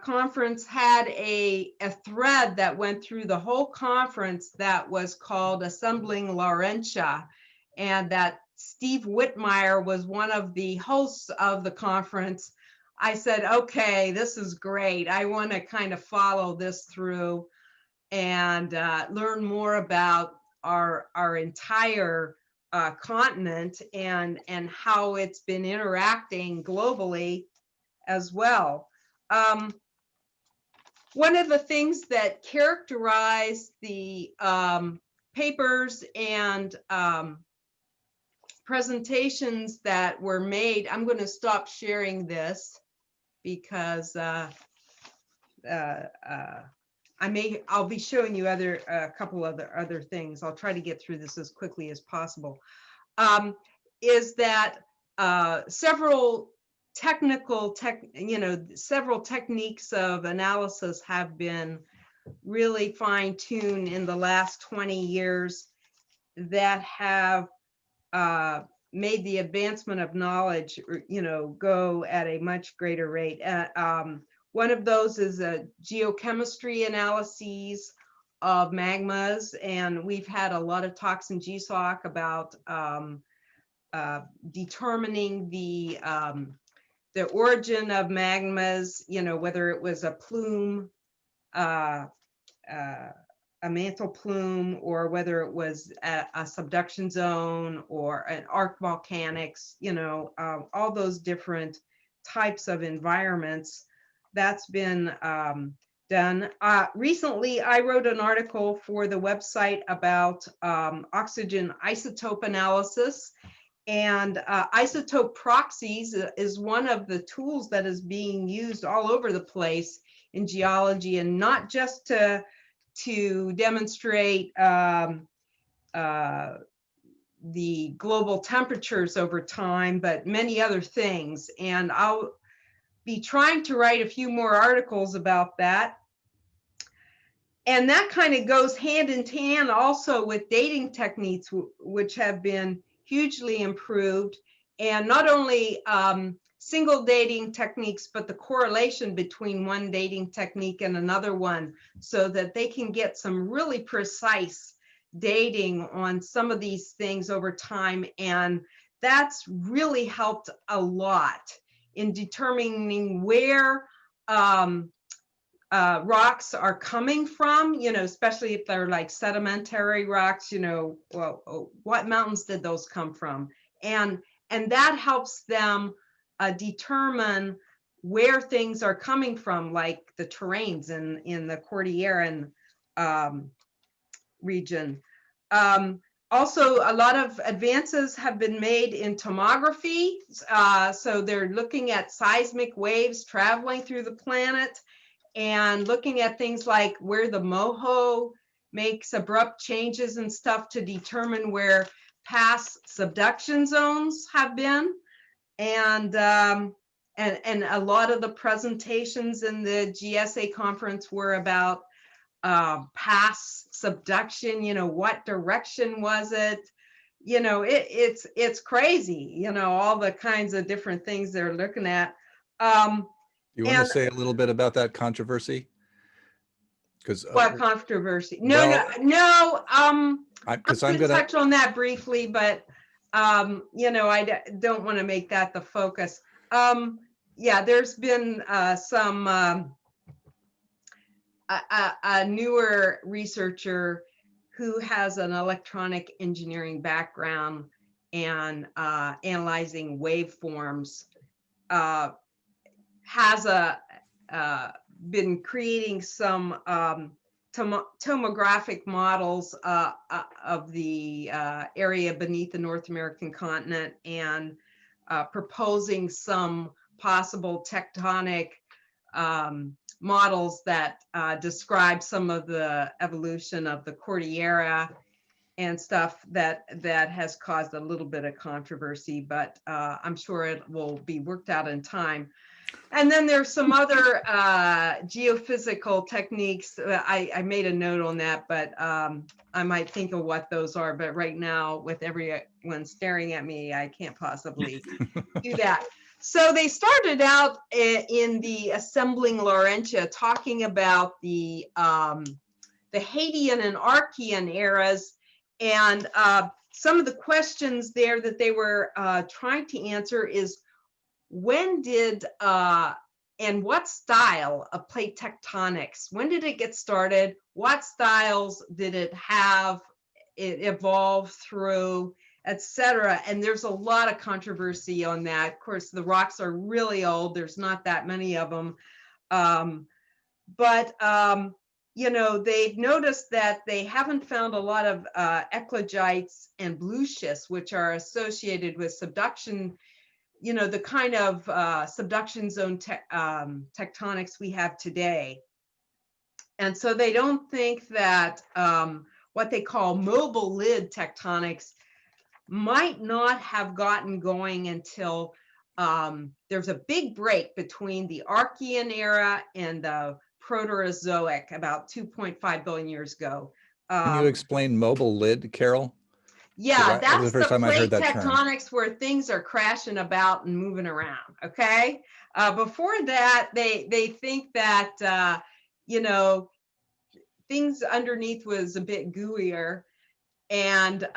conference had a thread that went through the whole conference that was called Assembling Laurentia, and that Steve Whitmire was one of the hosts of the conference, I said, okay, this is great. I want to kind of follow this through and learn more about our entire continent and how it's been interacting globally as well. One of the things that characterized the papers and presentations that were made, I'm going to stop sharing this because I'll be showing you a couple other things. I'll try to get through this as quickly as possible. Is that several several techniques of analysis have been really fine-tuned in the last 20 years that have made the advancement of knowledge, go at a much greater rate. One of those is a geochemistry analyses of magmas, and we've had a lot of talks in GSOC about determining the origin of magmas, whether it was a plume, a mantle plume, or whether it was a subduction zone or an arc volcanics, all those different types of environments. That's been done. Recently, I wrote an article for the website about oxygen isotope analysis. And isotope proxies is one of the tools that is being used all over the place in geology, and not just to demonstrate the global temperatures over time, but many other things. And I'll be trying to write a few more articles about that. And that kind of goes hand in hand also with dating techniques, which have been hugely improved, and not only single dating techniques, but the correlation between one dating technique and another one, so that they can get some really precise dating on some of these things over time. And that's really helped a lot in determining where rocks are coming from, especially if they're like sedimentary rocks, well, what mountains did those come from? And that helps them determine where things are coming from, like the terrains in the Cordilleran region. Also, a lot of advances have been made in tomography. So they're looking at seismic waves traveling through the planet and looking at things like where the moho makes abrupt changes and stuff to determine where past subduction zones have been. And a lot of the presentations in the GSA conference were about past subduction, what direction was it? It's crazy, all the kinds of different things they're looking at. You want to say a little bit about that controversy? Because what controversy? No. I'm going to touch on that briefly, but you know, don't want to make that the focus. Yeah, there's been some a newer researcher who has an electronic engineering background and analyzing waveforms has been creating some tomographic models of the area beneath the North American continent and proposing some possible tectonic models that describe some of the evolution of the Cordillera and stuff that has caused a little bit of controversy, but I'm sure it will be worked out in time. And then there's some other geophysical techniques. I made a note on that, but I might think of what those are. But right now, with everyone staring at me, I can't possibly do that. So they started out in the assembling Laurentia talking about the Hadean and Archean eras, and some of the questions there that they were trying to answer is, when did and what style of plate tectonics, when did it get started? What styles did it have? It evolved through, etc. And there's a lot of controversy on that. Of course, the rocks are really old. There's not that many of them. You know, they've noticed that they haven't found a lot of eclogites and blue schists, which are associated with subduction, you know, the kind of subduction zone tectonics we have today. And so they don't think that what they call mobile lid tectonics might not have gotten going until there's a big break between the Archean era and the Proterozoic about 2.5 billion years ago. Can you explain mobile lid, Carol? Yeah, that's the first the time I heard plate that term. tectonics where things are crashing about and moving around, okay? Before that, they think that, you know, things underneath was a bit gooier. And,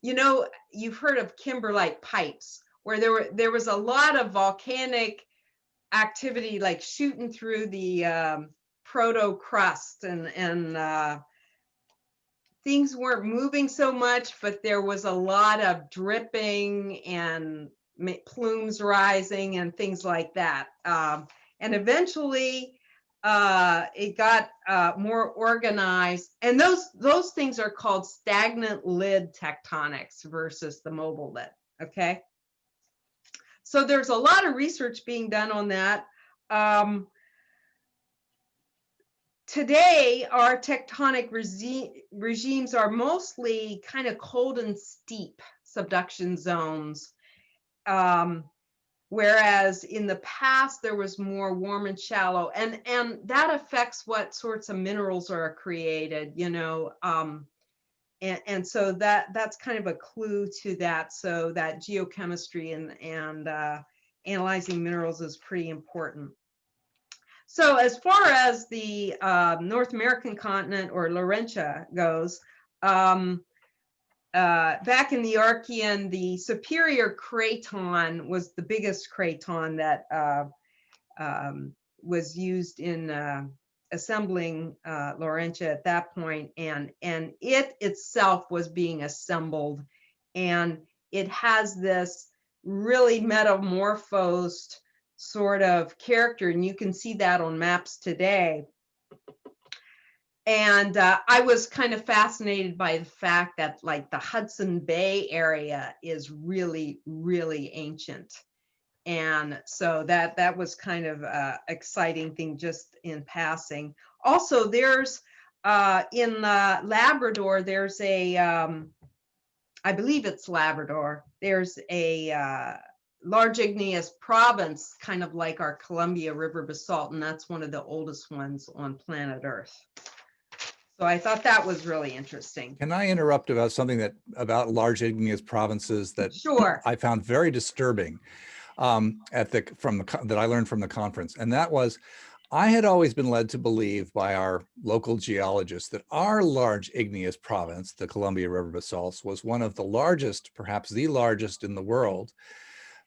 you know, you've heard of kimberlite pipes, where there was a lot of volcanic activity, like shooting through the proto crust, and things weren't moving so much, but there was a lot of dripping and plumes rising and things like that. And eventually it got more organized, and those things are called stagnant lid tectonics versus the mobile lid. Okay, so there's a lot of research being done on that. Today, our tectonic regimes are mostly kind of cold and steep subduction zones, whereas in the past there was more warm and shallow, and that affects what sorts of minerals are created, you know, and so that's kind of a clue to that. So that geochemistry and analyzing minerals is pretty important. So as far as the North American continent, or Laurentia, goes, back in the Archean, the Superior Craton was the biggest craton that was used in assembling Laurentia at that point, and it itself was being assembled, and it has this really metamorphosed sort of character, and you can see that on maps today. And I was kind of fascinated by the fact that, like, the Hudson Bay area is really, really ancient. And so that was kind of an exciting thing just in passing. Also, there's in Labrador, there's a, I believe it's Labrador, there's a large igneous province, kind of like our Columbia River basalt, and that's one of the oldest ones on planet Earth. So I thought that was really interesting. Can I interrupt about something about large igneous provinces that Sure. I found very disturbing that I learned from the conference, and that was, I had always been led to believe by our local geologists that our large igneous province, the Columbia River basalts, was one of the largest, perhaps the largest in the world.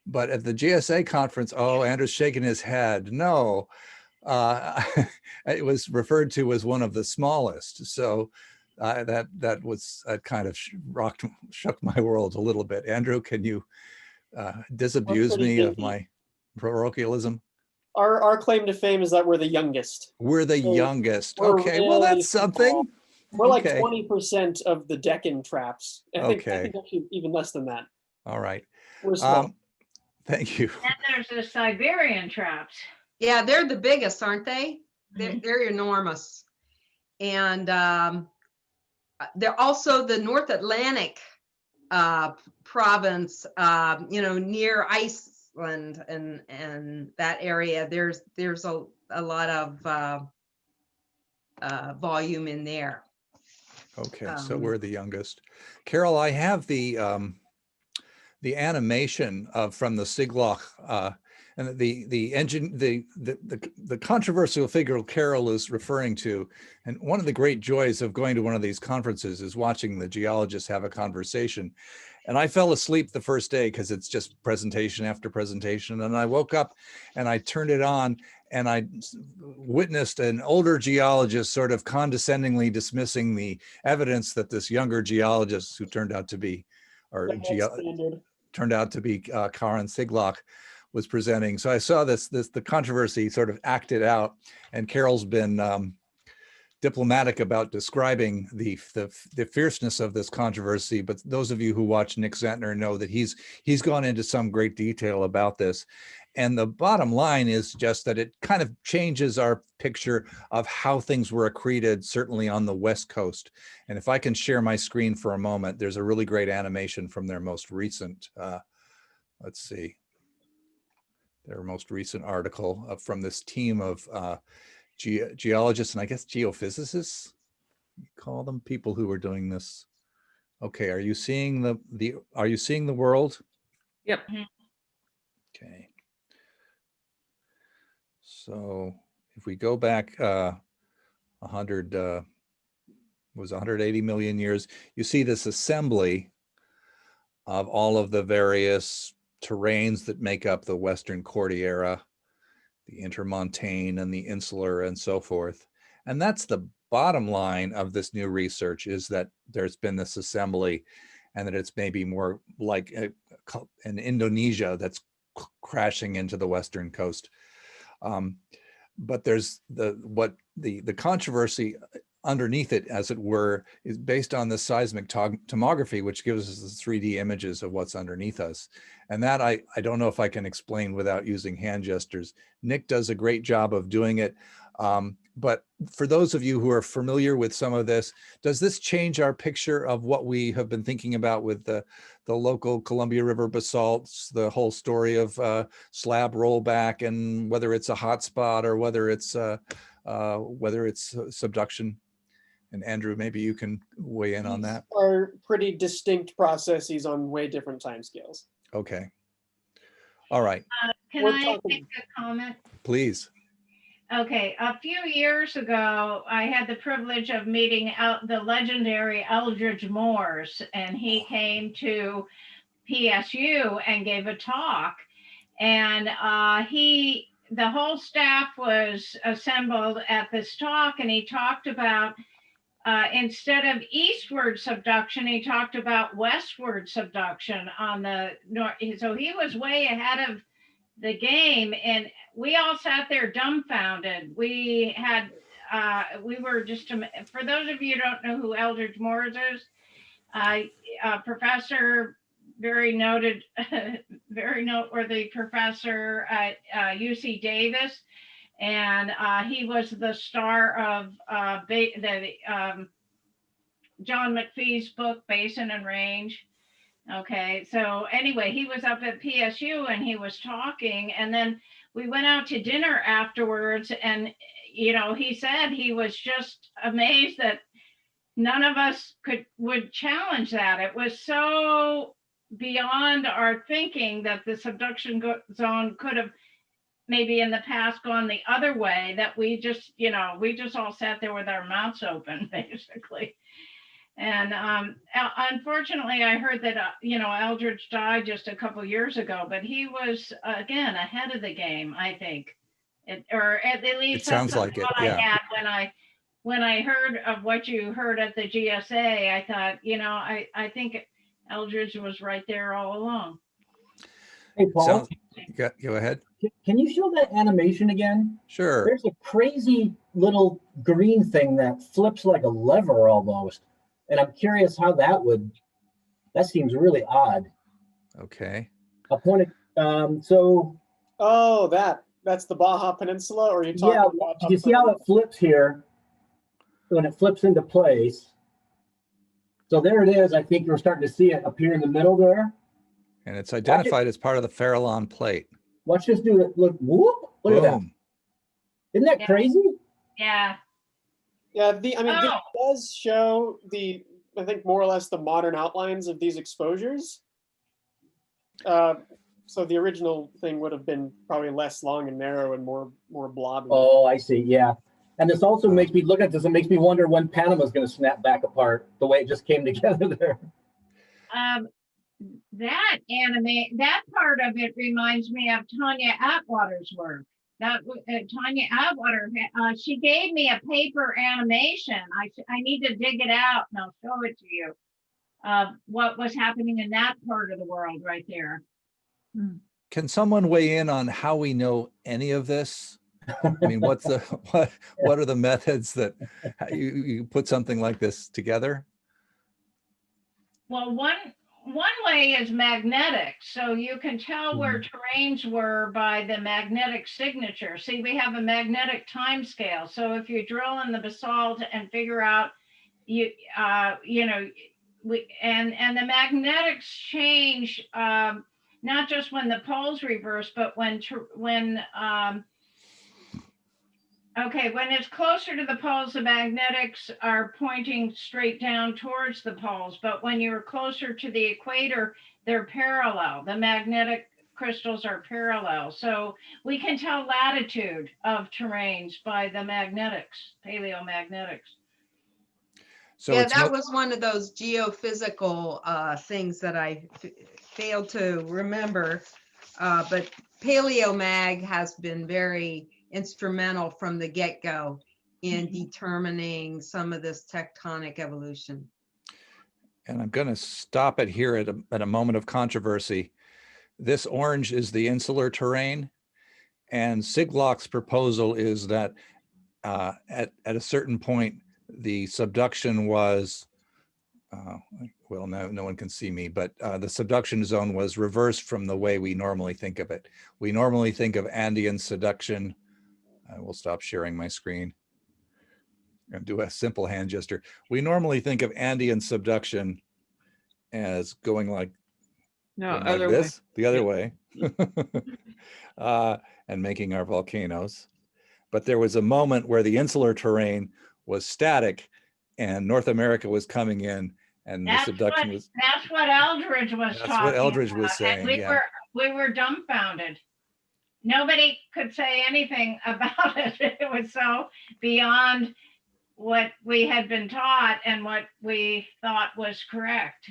But at the GSA conference, oh, Andrew's shaking his head. No, it was referred to as one of the smallest. So that was kind of shook my world a little bit. Andrew, can you disabuse me of my parochialism? Our claim to fame is that we're the youngest. We're the So youngest. we're Okay, well, really that's small. something. We're like Okay. 20% of the Deccan traps. I think Okay. actually even less than that. All right. We're small. Thank you. And there's the Siberian traps. Yeah, they're the biggest, aren't they? They're enormous. And they're also the North Atlantic province, near Iceland and that area. There's a lot of volume in there. Okay, so we're the youngest. Carol, I have the animation from the Sigloch and the controversial figure Carol is referring to. And one of the great joys of going to one of these conferences is watching the geologists have a conversation. And I fell asleep the first day because it's just presentation after presentation. And I woke up and I turned it on and I witnessed an older geologist sort of condescendingly dismissing the evidence that this younger geologist, who turned out to be, Karen Sigloch, was presenting. So I saw the controversy sort of acted out, and Carol's been diplomatic about describing the fierceness of this controversy. But those of you who watch Nick Zentner know that he's gone into some great detail about this. And the bottom line is just that it kind of changes our picture of how things were accreted, certainly on the West Coast. And if I can share my screen for a moment, there's a really great animation from their most recent, let's see, their most recent article from this team of geologists and I guess geophysicists, you call them, people who are doing this. Okay, are you seeing the world? Yep. Okay. So if we go back 180 million years, you see this assembly of all of the various terrains that make up the Western Cordillera, the intermontane and the insular and so forth. And that's the bottom line of this new research, is that there's been this assembly and that it's maybe more like an Indonesia that's crashing into the Western coast. But there's the controversy underneath it, as it were, is based on the seismic tomography, which gives us the 3D images of what's underneath us. And that I don't know if I can explain without using hand gestures. Nick does a great job of doing it. But for those of you who are familiar with some of this, does this change our picture of what we have been thinking about with the local Columbia River basalts, the whole story of slab rollback, and whether it's a hotspot or whether it's subduction? And Andrew, maybe you can weigh in on that. These are pretty distinct processes on way different timescales. Okay. All right. Can I make a comment? Please. Okay, a few years ago, I had the privilege of meeting the legendary Eldridge Moores, and he came to PSU and gave a talk. And the whole staff was assembled at this talk, and he talked about instead of eastward subduction, he talked about westward subduction on the north. So he was way ahead of the game, and we all sat there dumbfounded. We were just, for those of you who don't know who Eldridge Moores is, professor, very noted, very noteworthy professor at UC Davis. And he was the star of John McPhee's book, Basin and Range. Okay, so anyway, he was up at PSU and he was talking, and then we went out to dinner afterwards, and he said he was just amazed that none of us would challenge that. It was so beyond our thinking that the subduction zone could have maybe in the past gone the other way, that we just, we just all sat there with our mouths open, basically. And unfortunately, I heard that, Eldridge died just a couple years ago, but he was, again, ahead of the game, I think. Or at least It sounds like it, I yeah. had when I heard of what you heard at the GSA. I thought, I think Eldridge was right there all along. Hey, Paul, Go ahead. can you show that animation again? Sure. There's a crazy little green thing that flips like a lever almost. And I'm curious how that seems really odd. Okay. A point so. Oh, that's the Baja Peninsula, or are you talking about? You see how it flips here when it flips into place? So there it is. I think you're starting to see it appear in the middle there. And it's identified as part of the Farallon plate. Watch this do it. Look, whoop, look at that. Isn't that crazy? Yeah. Yeah, this does show I think more or less the modern outlines of these exposures. So the original thing would have been probably less long and narrow and more blobby. Oh, I see. Yeah. And this also makes me look at this and makes me wonder when Panama's going to snap back apart, the way it just came together there. That part of it reminds me of Tanya Atwater's work. Tanya Atwater, she gave me a paper animation. I need to dig it out and I'll show it to you. What was happening in that part of the world right there. Can someone weigh in on how we know any of this? I mean, what are the methods that you put something like this together? Well, one way is magnetic. So you can tell where terrains were by the magnetic signature. See, we have a magnetic time scale. So if you drill in the basalt and figure out, and the magnetics change, not just when the poles reverse, but when it's closer to the poles, the magnetics are pointing straight down towards the poles. But when you're closer to the equator, they're parallel. The magnetic crystals are parallel. So we can tell latitude of terrains by the magnetics, paleomagnetics. So yeah, that was one of those geophysical things that I failed to remember. But Paleomag has been very instrumental from the get-go in determining some of this tectonic evolution. And I'm going to stop it here at a moment of controversy. This orange is the insular terrain, and Siglock's proposal is that at a certain point, the subduction was, well, no one can see me, but the subduction zone was reversed from the way we normally think of it. We normally think of Andean subduction. I will stop sharing my screen and do a simple hand gesture. We normally think of Andean subduction as going like, the other way, and making our volcanoes. But there was a moment where the insular terrain was static and North America was coming in, and the subduction was. That's what Eldridge was talking about. That's what Eldridge was saying. We were dumbfounded. Nobody could say anything about it. It was so beyond what we had been taught and what we thought was correct.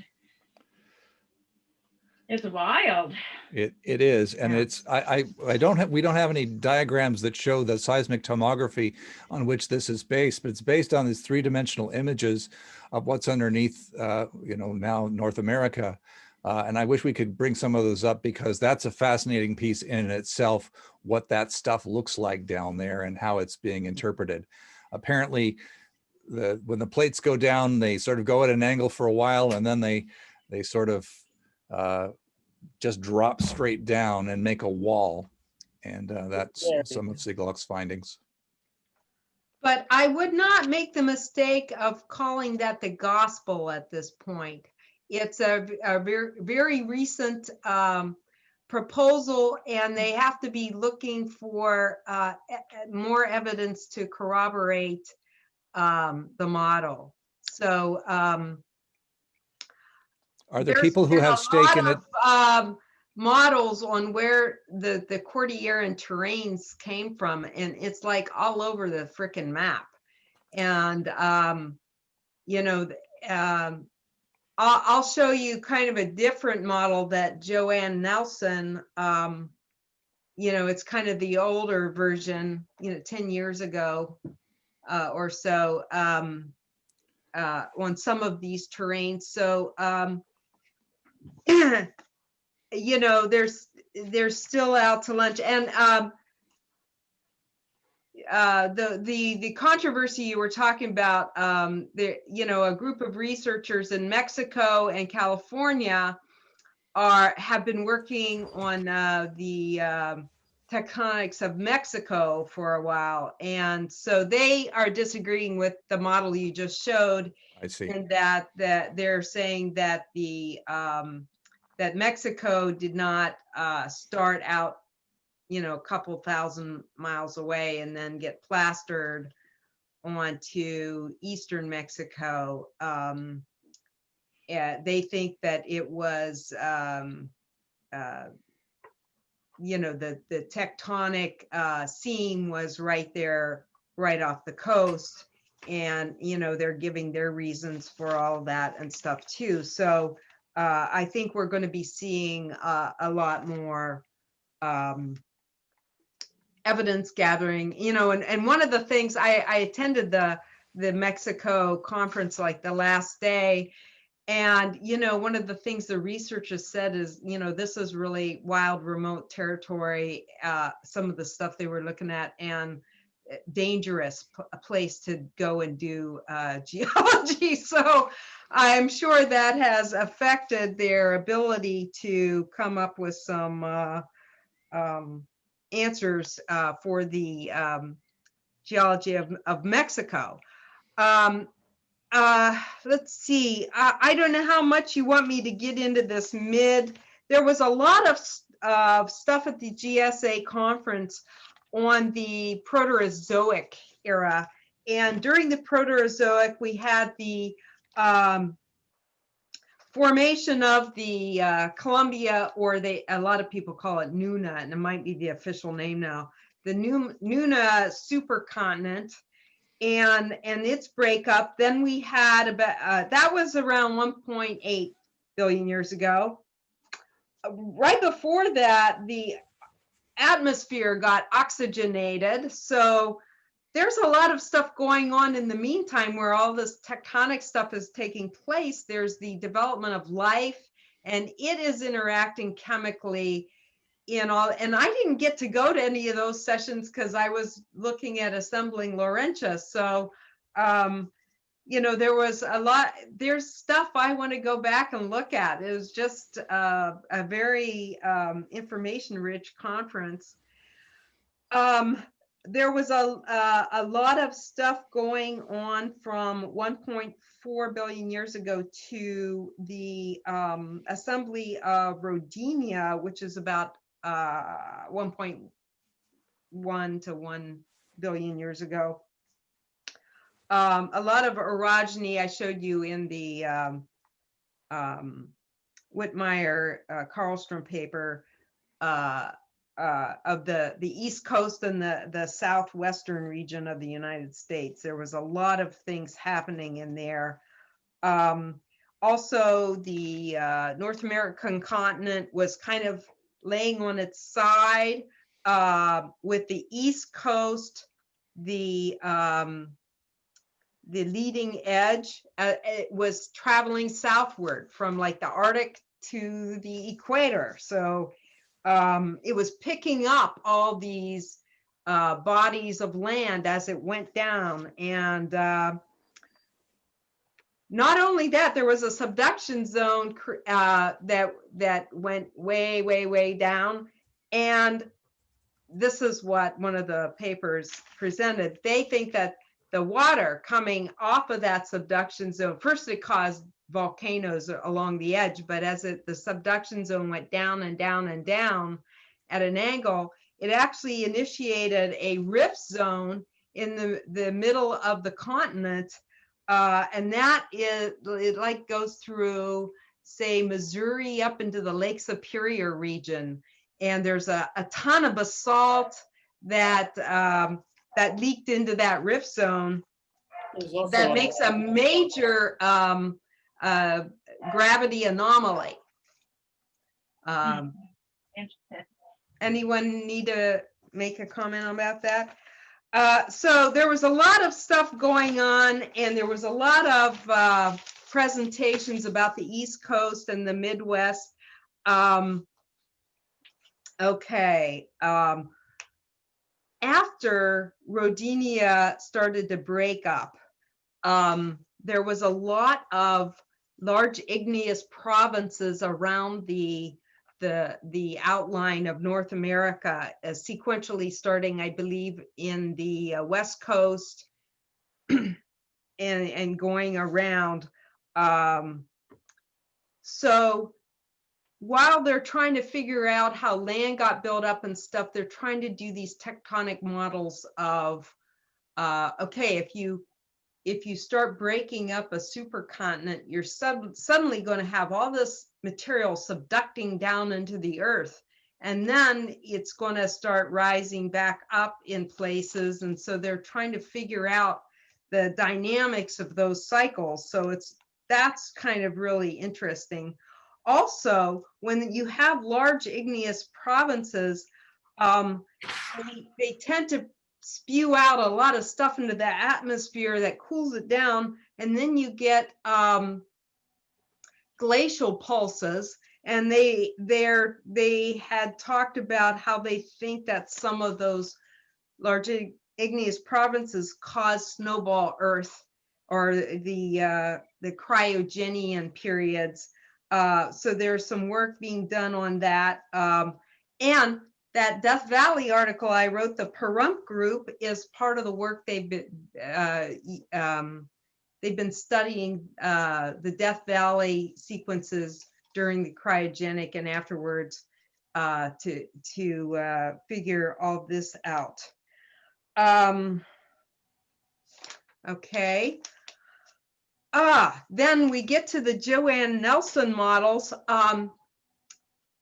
It's wild. It is, and it's we don't have any diagrams that show the seismic tomography on which this is based, but it's based on these three-dimensional images of what's underneath, now North America. And I wish we could bring some of those up, because that's a fascinating piece in itself, what that stuff looks like down there and how it's being interpreted. Apparently, when the plates go down, they sort of go at an angle for a while, and then they sort of just drop straight down and make a wall. And that's some of Siglock's findings. But I would not make the mistake of calling that the gospel at this point. It's a very, very recent proposal, and they have to be looking for more evidence to corroborate the model. So are there people who have stake in it? models on where the Cordilleran terrains came from, and it's like all over the frickin' map. And you know, I'll show you kind of a different model that Joanne Nelson, you know, it's kind of the older version, you know, 10 years ago or so, on some of these terrains. So, you know, they're still out to lunch. And the controversy you were talking about, there, you know, a group of researchers in Mexico and California have been working on the tectonics of Mexico for a while, and so they are disagreeing with the model you just showed. I see. And that they're saying that that Mexico did not start out, you know, a couple thousand miles away and then get plastered onto eastern Mexico. Yeah, they think that it was, you know, the tectonic seam was right there, right off the coast. And, you know, they're giving their reasons for all that and stuff too. So I think we're going to be seeing a lot more evidence gathering, you know, and one of the things I attended the Mexico conference like the last day. And, you know, one of the things the researchers said is, you know, this is really wild, remote territory, some of the stuff they were looking at, and dangerous a place to go and do geology. So I'm sure that has affected their ability to come up with some answers for the geology of Mexico. Let's see. I don't know how much you want me to get into this There was a lot of stuff at the GSA conference on the Proterozoic era. And during the Proterozoic, we had the formation of the Columbia, or a lot of people call it Nuna, and it might be the official name now, the Nuna supercontinent. And its breakup. Then we had about that was around 1.8 billion years ago. Right before that, the atmosphere got oxygenated. So there's a lot of stuff going on in the meantime where all this tectonic stuff is taking place. There's the development of life, and it is interacting chemically in all. And I didn't get to go to any of those sessions because I was looking at assembling Laurentia. So, you know, there was a lot, there's stuff I want to go back and look at. It was just a very information-rich conference. There was a lot of stuff going on from 1.4 billion years ago to the assembly of Rodinia, which is about 1.1 to 1 billion years ago. A lot of orogeny I showed you in the Whitmire Karlstrom paper of the East Coast and the southwestern region of the United States. There was a lot of things happening in there. Also, the North American continent was kind of laying on its side with the East Coast, the leading edge. It was traveling southward from like the Arctic to the equator. So it was picking up all these bodies of land as it went down. And not only that, there was a subduction zone that went way, way, way down. And this is what one of the papers presented. They think that the water coming off of that subduction zone, first it caused volcanoes along the edge, but as the subduction zone went down and down and down at an angle, it actually initiated a rift zone in the middle of the continent. And that it like goes through say, Missouri up into the Lake Superior region. And there's a ton of basalt that that leaked into that rift zone There's also that makes a major gravity anomaly. Interesting. Anyone need to make a comment about that? So there was a lot of stuff going on, and there was a lot of presentations about the East Coast and the Midwest. Okay. After Rodinia started to break up, there was a lot of large igneous provinces around the outline of North America, sequentially starting, I believe, in the West Coast and going around. So while they're trying to figure out how land got built up and stuff, they're trying to do these tectonic models of, okay, if you start breaking up a supercontinent, you're suddenly going to have all this material subducting down into the earth. And then it's going to start rising back up in places. And so they're trying to figure out the dynamics of those cycles. So that's kind of really interesting. Also, when you have large igneous provinces, they tend to spew out a lot of stuff into the atmosphere that cools it down, and then you get glacial pulses. And they had talked about how they think that some of those large igneous provinces cause snowball Earth, or the cryogenian periods. So there's some work being done on that. And that Death Valley article I wrote, the Pahrump group, is part of the work they've been studying the Death Valley sequences during the cryogenic and afterwards to figure all this out. Okay. Then we get to the Joanne Nelson models.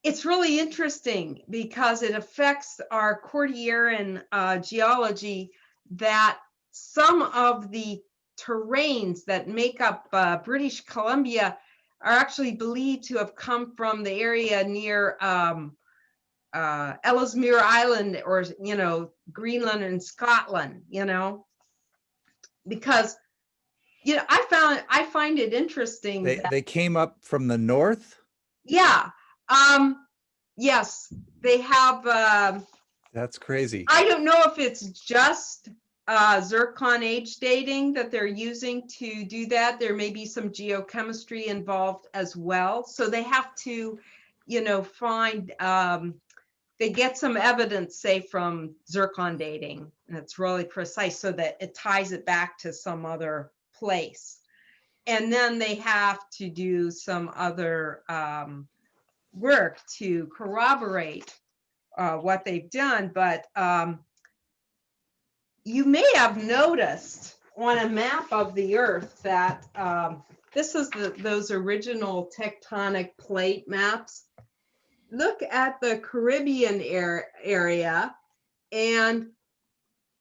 It's really interesting because it affects our Cordilleran geology, that some of the terrains that make up British Columbia are actually believed to have come from the area near Ellesmere Island, or, Greenland and Scotland, because, I find it interesting. They came up from the north? Yeah. Yes, they have. That's crazy. I don't know if it's just zircon age dating that they're using to do that. There may be some geochemistry involved as well. So they have to, find, they get some evidence, say, from zircon dating, and it's really precise so that it ties it back to some other place. And then they have to do some other work to corroborate what they've done. But you may have noticed on a map of the Earth that this is those original tectonic plate maps. Look at the Caribbean area and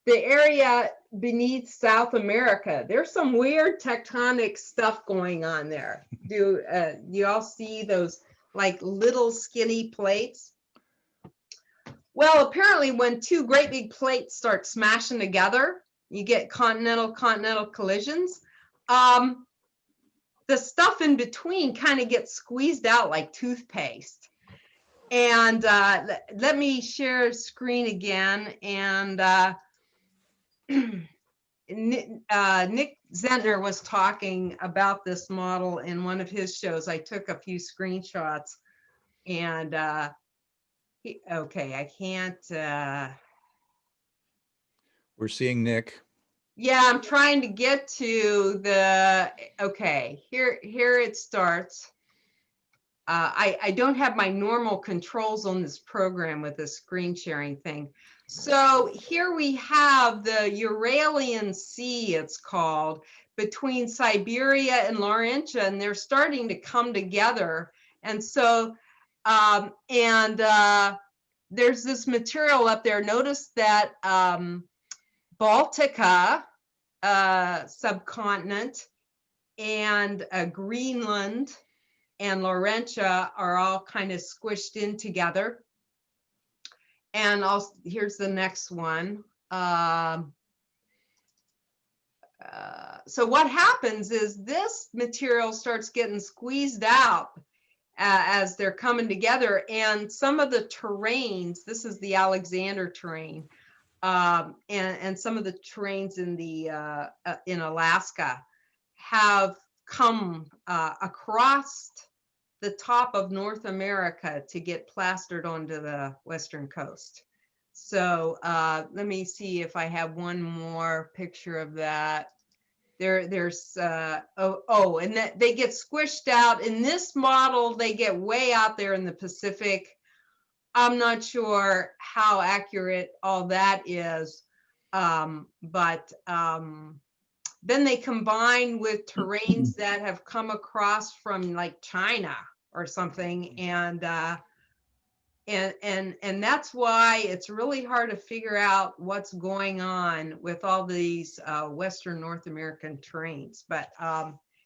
the area beneath South America. There's some weird tectonic stuff going on there. Do you all see those like little skinny plates? Well, apparently when two great big plates start smashing together, you get continental collisions. The stuff in between kind of gets squeezed out like toothpaste. And let me share screen again. And Nick Zentner was talking about this model in one of his shows. I took a few screenshots, and okay, I can't. We're seeing Nick. Yeah, I'm trying to get to the, okay, here it starts. I don't have my normal controls on this program with the screen sharing thing. So here we have the Uralian Sea, it's called, between Siberia and Laurentia, and they're starting to come together. And so, there's this material up there. Notice that Baltica subcontinent and Greenland and Laurentia are all kind of squished in together. And here's the next one. So what happens is this material starts getting squeezed out as they're coming together, and some of the terrains, this is the Alexander terrain, and some of the terrains in the in Alaska have come across the top of North America to get plastered onto the western coast. So let me see if I have one more picture of that. There's and that they get squished out in this model. They get way out there in the Pacific. I'm not sure how accurate all that is, but then they combine with terrains that have come across from like China or something, and that's why it's really hard to figure out what's going on with all these Western North American terrains. But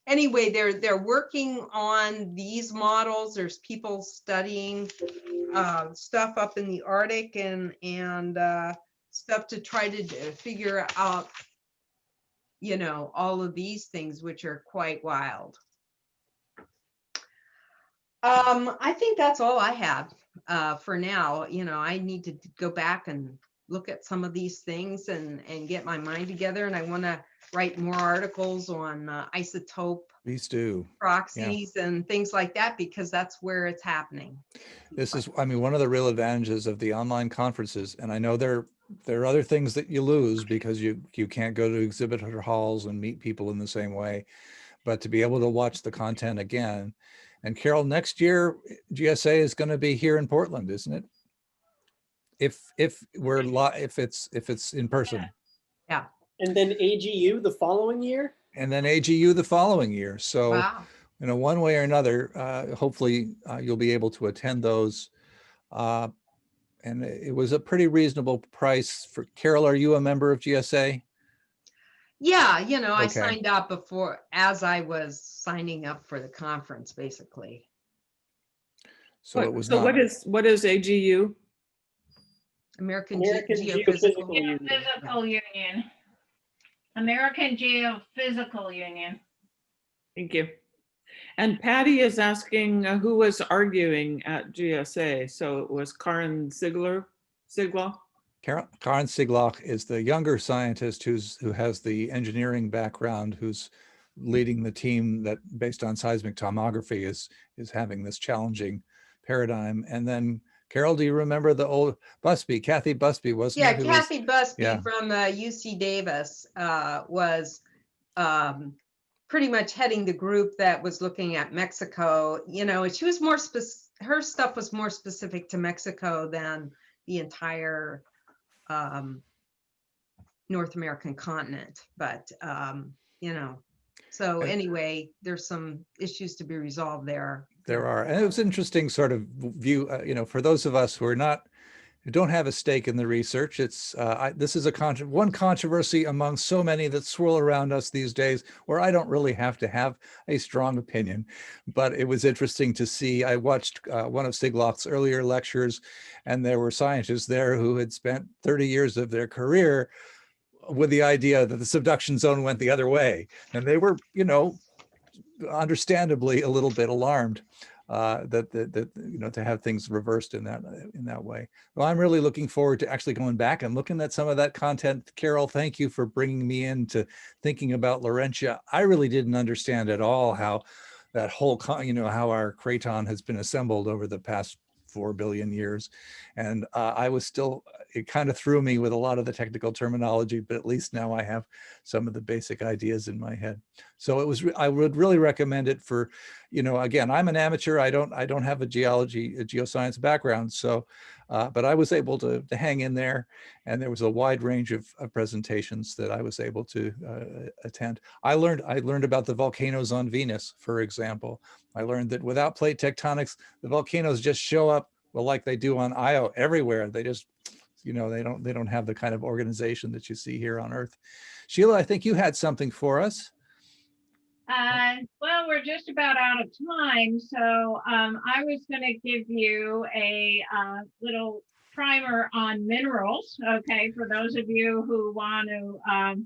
anyway, they're working on these models. There's people studying stuff up in the Arctic and stuff to try to figure out, you know, all of these things, which are quite wild. I think that's all I have for now. You know, I need to go back and look at some of these things and get my mind together. And I want to write more articles on isotope Please do. proxies and things like that, because that's where it's happening. This is, I mean, one of the real advantages of the online conferences, and I know there are other things that you lose because you can't go to exhibitor halls and meet people in the same way, but to be able to watch the content again. And Carol, next year GSA is going to be here in Portland, isn't it? If it's in person. Yeah. And then AGU the following year? And then AGU the following year. So, Wow. you know, one way or another, hopefully you'll be able to attend those. And it was a pretty reasonable price for Carol. Are you a member of GSA? Yeah, you know, I Okay. signed up before, as I was signing up for the conference, basically. So it was So not. what is AGU? American Geophysical Geophysical. Union. Geophysical Union. American Geophysical Union. Thank you. And Patty is asking who was arguing at GSA. So it was Karin Siglaw. Karin Siglaw is the younger scientist who has the engineering background, who's leading the team that, based on seismic tomography, is having this challenging paradigm. And then Carol, do you remember the old Busby, Kathy Busby, wasn't Yeah, it? Kathy Busby yeah. from UC Davis was pretty much heading the group that was looking at Mexico. You know, she was more her stuff was more specific to Mexico than the entire North American continent. But you know, so anyway, there's some issues to be resolved there. There are, and it was interesting sort of view, you know, for those of us who don't have a stake in the research. It's this is one controversy among so many that swirl around us these days, where I don't really have to have a strong opinion. But it was interesting to see. I watched one of Siglaw's earlier lectures, and there were scientists there who had spent 30 years of their career with the idea that the subduction zone went the other way, and they were, you know, understandably a little bit alarmed that you know, to have things reversed in that way. Well, I'm really looking forward to actually going back and looking at some of that content. Carol, thank you for bringing me into thinking about Laurentia. I really didn't understand at all how that whole, you know, how our craton has been assembled over the past 4 billion years. And I was still, it kind of threw me with a lot of the technical terminology, but at least now I have some of the basic ideas in my head. So it was, I would really recommend it for, you know, again, I'm an amateur. I don't have a geoscience background. So But I was able to hang in there, and there was a wide range of presentations that I was able to attend. I learned about the volcanoes on Venus, for example. I learned that without plate tectonics, the volcanoes just show up, well, like they do on Io, everywhere. They just, you know, they don't have the kind of organization that you see here on Earth. Sheila, I think you had something for us. Well, we're just about out of time, so I was going to give you a little primer on minerals, okay, for those of you who want to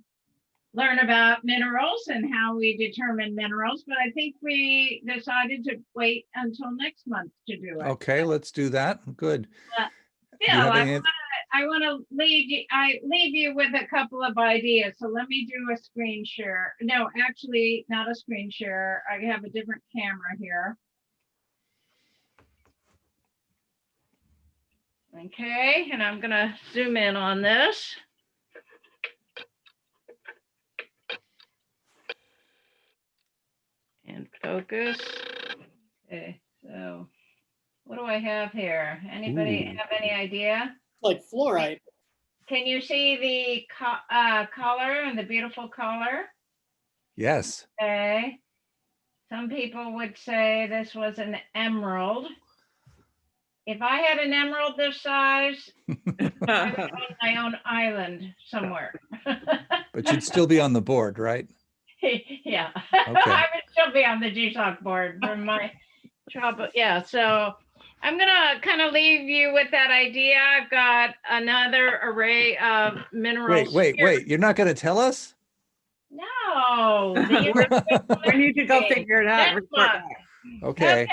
learn about minerals and how we determine minerals, but I think we decided to wait until next month to do it. Okay, let's do that. Good. Do you Bill, have any- I want to leave you with a couple of ideas. So let me do a screen share. No, actually not a screen share. I have a different camera here. Okay, and I'm gonna zoom in on this. And focus. Okay, so what do I have here? Anybody Ooh. have any idea? Like fluorite. Can you see the color and the beautiful color? Yes. Okay. Some people would say this was an emerald. If I had an emerald this size, I would own my own island somewhere. But you'd still be on the board, right? Yeah. Okay. I would still be on the GSOC board for my job. Yeah, so I'm gonna kind of leave you with that idea. I've got another array of minerals. Wait. here. You're not going to tell us? No. We need to go figure it out. Next Report month. back. Okay. Okay,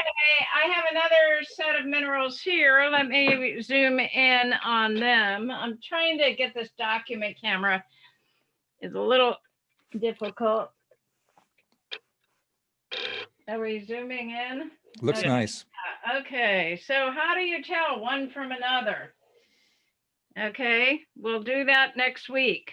I have another set of minerals here. Let me zoom in on them. I'm trying to get this document camera. It's a little difficult. Are we zooming in? Looks Okay. nice. Okay, so how do you tell one from another? Okay, we'll do that next week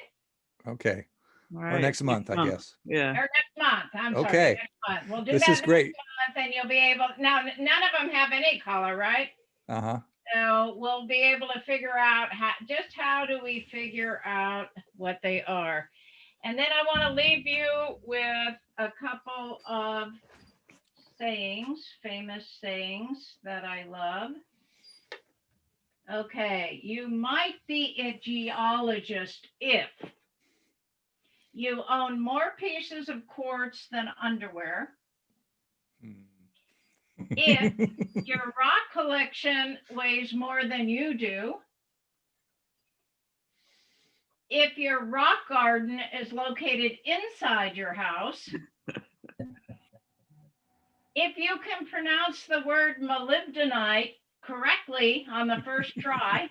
Okay. All Or right, next month, I guess. Yeah. or next month. I'm Okay. sorry, next month. We'll do This that is great. next month, and you'll be able. Now, none of them have any color, right? Uh-huh. So we'll be able to figure out how do we figure out what they are. And then I want to leave you with a couple of sayings, famous sayings that I love. Okay, you might be a geologist if you own more pieces of quartz than underwear, if your rock collection weighs more than you do, if your rock garden is located inside your house, if you can pronounce the word molybdenite correctly on the first try,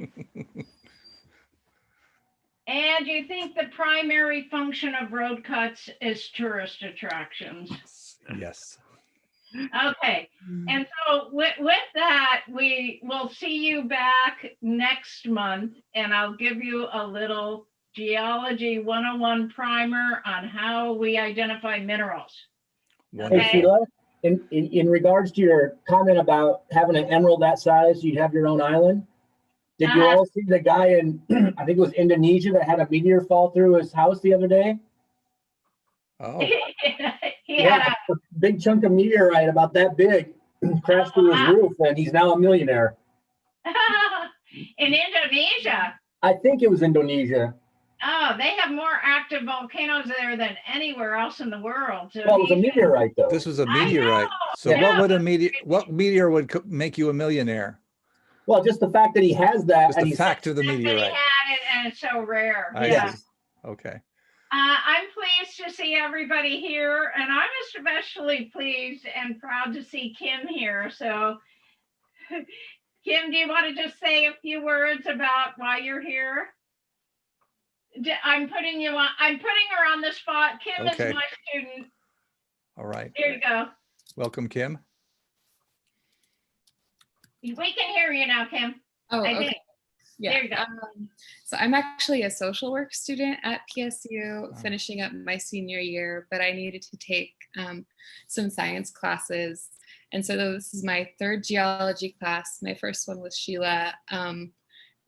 and you think the primary function of road cuts is tourist attractions. Yes. Okay, and so with that, we will see you back next month, and I'll give you a little Geology 101 primer on how we identify minerals. Wonderful. Hey, Sheila, in regards to your comment about having an emerald that size, you'd have your own island. Did you all see the guy in, I think it was Indonesia, that had a meteor fall through his house the other day? Oh, He had a big chunk of meteorite about that big crashed through his roof, and he's now a millionaire. in Indonesia. I think it was Indonesia. Oh, they have more active volcanoes there than anywhere else in the world. So Well, it was a meteorite, though. this was a meteorite. So Yeah. what meteor would make you a millionaire? Well, just the fact that he has that, Just and the he's fact of the He meteorite. had it, and it's so rare. I Yeah. see. Okay. I'm pleased to see everybody here, and I'm especially pleased and proud to see Kim here. So, Kim, do you want to just say a few words about why you're here? I'm putting her on the spot. Kim Okay. is my student. All right. Here you go. Welcome, Kim. We can hear you now, Kim. Oh, I okay. think. Yeah. There you go. So I'm actually a social work student at PSU, finishing up my senior year, but I needed to take some science classes. And so this is my third geology class. My first one was Sheila.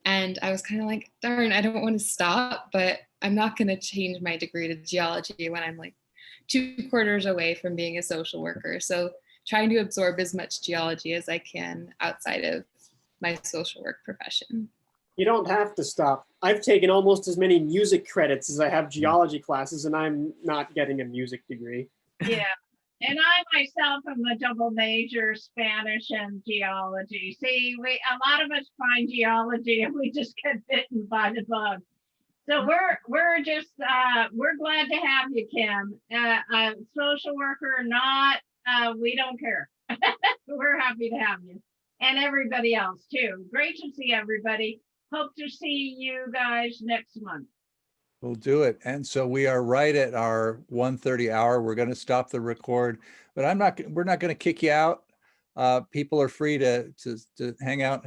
And I was kind of like, darn, I don't want to stop, but I'm not going to change my degree to geology when I'm like 2/4 away from being a social worker. So trying to absorb as much geology as I can outside of my social work profession. You don't have to stop. I've taken almost as many music credits as I have geology classes, and I'm not getting a music degree. Yeah. And I myself am a double major, Spanish and geology. See, a lot of us find geology and we just get bitten by the bug. So we're just we're glad to have you, Kim. Social worker or not, we don't care. We're happy to have you, and everybody else too. Great to see everybody. Hope to see you guys next month. We'll do it. And so we are right at our 1:30 hour. We're going to stop the record, but we're not going to kick you out. People are free to hang out